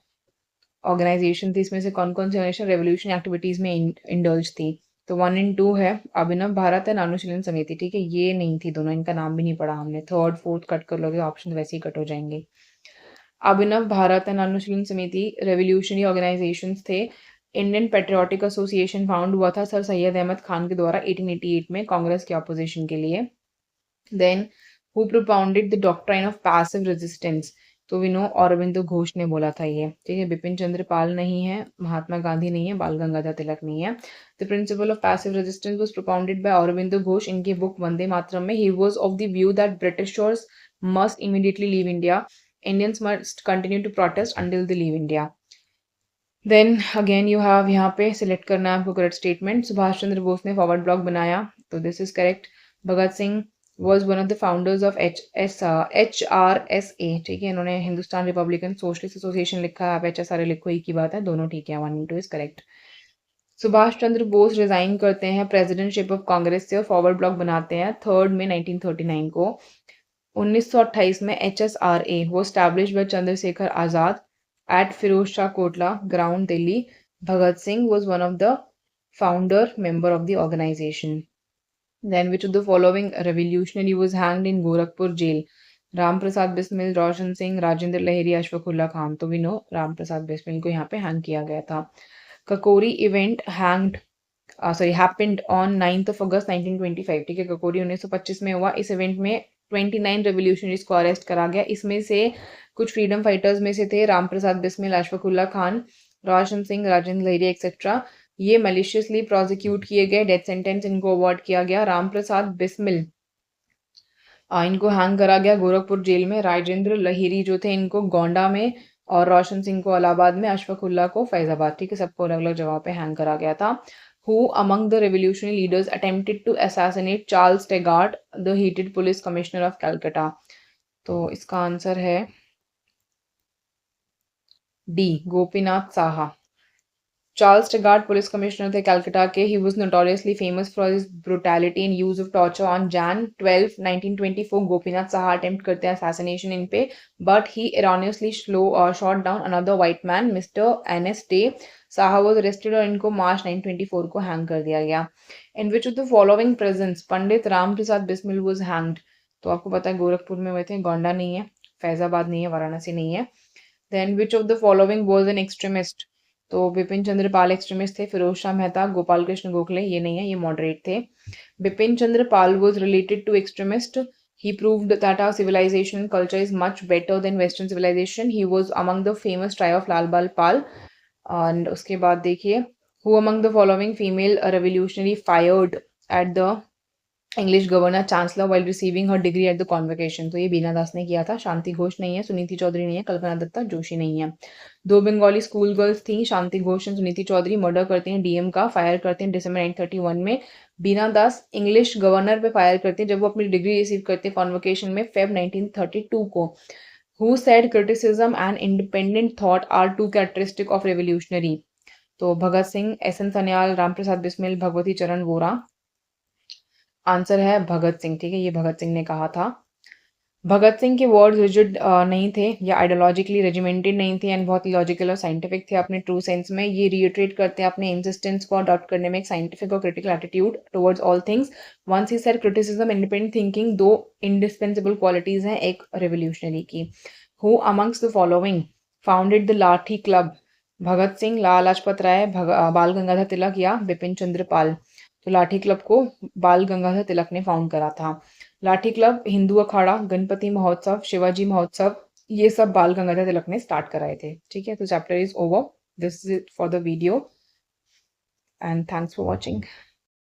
ऑर्गेनाइजेशन थी, इसमें से कौन कौन सी ऑर्गेनाइजेशन रेवोल्यूशन एक्टिविटीज में इंडल्ज थी। तो 1 और 2 है अभिनव भारत एंड अनुशीलन समिति, ठीक है, ये नहीं थी दोनों, इनका नाम भी नहीं पढ़ा हमने। 3rd 4th कट कर लोगे, ऑप्शन वैसे ही कट हो जाएंगे। अभिनव भारत एंड अनुशीलन समिति रेवोल्यूशनरी ऑर्गेनाइजेशंस थे। इंडियन पेट्रियोटिक एसोसिएशन फाउंड हुआ था सर सैयद अहमद खान के द्वारा 1888 में कांग्रेस के ऑपोजिशन के लिए। Then who propounded the doctrine of passive resistance, तो वी नो अरविंदो घोष ने बोला था ये, ठीक है। बिपिन चंद्र पाल नहीं है, महात्मा गांधी नहीं है, बाल गंगाधर तिलक नहीं है। The principle of passive resistance was propounded bye Aurobindo Ghosh इनकी बुक वंदे मातरम में। He was of the view that Britishers must immediately leave India, Indians must continue to protest until they leave India. Then again you have यहाँ पे select करना है आपको correct statement. Subhash Chandra Bose ने forward block बनाया, तो this is correct. Bhagat Singh was one of the founders of HRSA, ठीक है, इन्होंने हिंदुस्तान रिपब्लिकन सोशलिस्ट एसोसिएशन लिखा है, आप HSRA लिखो, एक ही बात है, दोनों ठीक है, 1 और 2 is correct. Subhash Chandra Bose resign करते हैं प्रेसिडेंटशिप ऑफ कांग्रेस से और फॉरवर्ड ब्लॉक बनाते हैं 3 मई 1939 को। 1928 में HSRA वो establish by Chandrashekhar Azad at Firoz Shah Kotla ground Delhi. Bhagat Singh was one of the founder member of the organization. Then which of the following revolutionary was hanged in Gorakhpur jail. Ram Prasad Bismil, Roshan Singh, Rajendra Lahiri, Ashfaqulla Khan. तो वी नो राम प्रसाद बिस्मिल को यहाँ पे हैंग किया गया था। Kakori event hanged happened on 9th of August 1925, ठीक है, ककोरी 1925 में हुआ। इस इवेंट में 29 रेवोल्यूशनरीज को अरेस्ट करा गया। इसमें से कुछ फ्रीडम फाइटर्स में से थे राम प्रसाद बिस्मिल, अशफाकुल्ला खान, रोशन सिंह, राजेंद्र लहरी एक्सेट्रा। ये मैलिशियसली प्रोसिक्यूट किए गए, डेथ सेंटेंस इनको अवॉर्ड किया गया। राम प्रसाद बिस्मिल इनको हैंग करा गया गोरखपुर जेल में। राजेंद्र लहिरी जो थे इनको गोंडा में, और रोशन सिंह को इलाहाबाद में, अशफाकुल्ला को फैजाबाद, ठीक है, सबको अलग अलग जगह पे हैंग करा गया था। Who among the revolutionary leaders attempted to assassinate Charles Taggart, the hated police commissioner of Calcutta? तो इसका आंसर है D, Gopinath Saha. Charles Tegart police commissioner थे कलकत्ता के। He was notoriously famous for his brutality and use of torture. On Jan 12, 1924 Gopinath Saha attempt करते हैं assassination इन पे, but he erroneously shot down another white man, mister NS Day. Saha was arrested और इनको March 1924 को hang कर दिया गया। In which of the following presents Pandit Ram Prasad Bismil was hanged, तो आपको पता है गोरखपुर में हुए थे, गोंडा नहीं है, फैजाबाद नहीं है, वाराणसी नहीं है। Then which of the following was an extremist, तो बिपिन चंद्र पाल एक्सट्रीमिस्ट थे, फिरोज शाह मेहता, गोपाल कृष्ण गोखले ये नहीं है, ये मॉडरेट थे। Bipin Chandra Pal was related to extremist. He proved that our civilization and culture is much better than Western civilization. He was among the famous tribe of Lal Bal Pal. And उसके बाद देखिए, who among the following female revolutionary fired at the English governor chancellor while receiving her degree at the convocation. तो ये बीना दास ने किया था। शांति घोष नहीं है, सुनीति चौधरी नहीं है, कल्पना दत्ता जोशी नहीं है। दो बंगाली स्कूल गर्ल्स थी, शांति घोष एंड सुनीति चौधरी। मर्डर करते हैं डीएम का, फायर करते हैं दिसंबर 1931 में। बीना दास इंग्लिश गवर्नर पे फायर करते हैं जब वो अपनी डिग्री रिसीव करते हैं कॉन्वोकेशन में फेब 1932 को। Who said criticism and independent thought are two characteristic of revolutionary. तो Bhagat Singh, S N Sanyal, Ramprasad Bismil, Bhagwati Charan Vohra. Answer है भगत सिंह। ठीक है, ये भगत सिंह ने कहा था। भगत सिंह के वर्ड्स रिजिड नहीं थे या आइडियोलॉजिकली रेजिमेंटेड नहीं थे एंड बहुत लॉजिकल और साइंटिफिक थे अपने ट्रू सेंस में। ये रिइटरेट करते हैं अपने इंसिस्टेंस को अडॉप्ट करने में एक साइंटिफिक और critical attitude towards all things. Once he said criticism independent thinking दो इंडिस्पेंसिबल क्वालिटीज हैं एक रेवोल्यूशनरी की। Who amongst the following founded the lathi club. Bhagat Singh, Lala Lajpat Rai, Bal Gangadhar तिलक या बिपिन चंद्र पाल। तो लाठी क्लब को बाल गंगाधर तिलक ने फाउंड करा था। लाठी क्लब, हिंदू अखाड़ा, गणपति महोत्सव, शिवाजी महोत्सव, ये सब बाल गंगाधर तिलक ने स्टार्ट कराए थे। ठीक है, तो chapter is over. This is for the video and thanks for watching.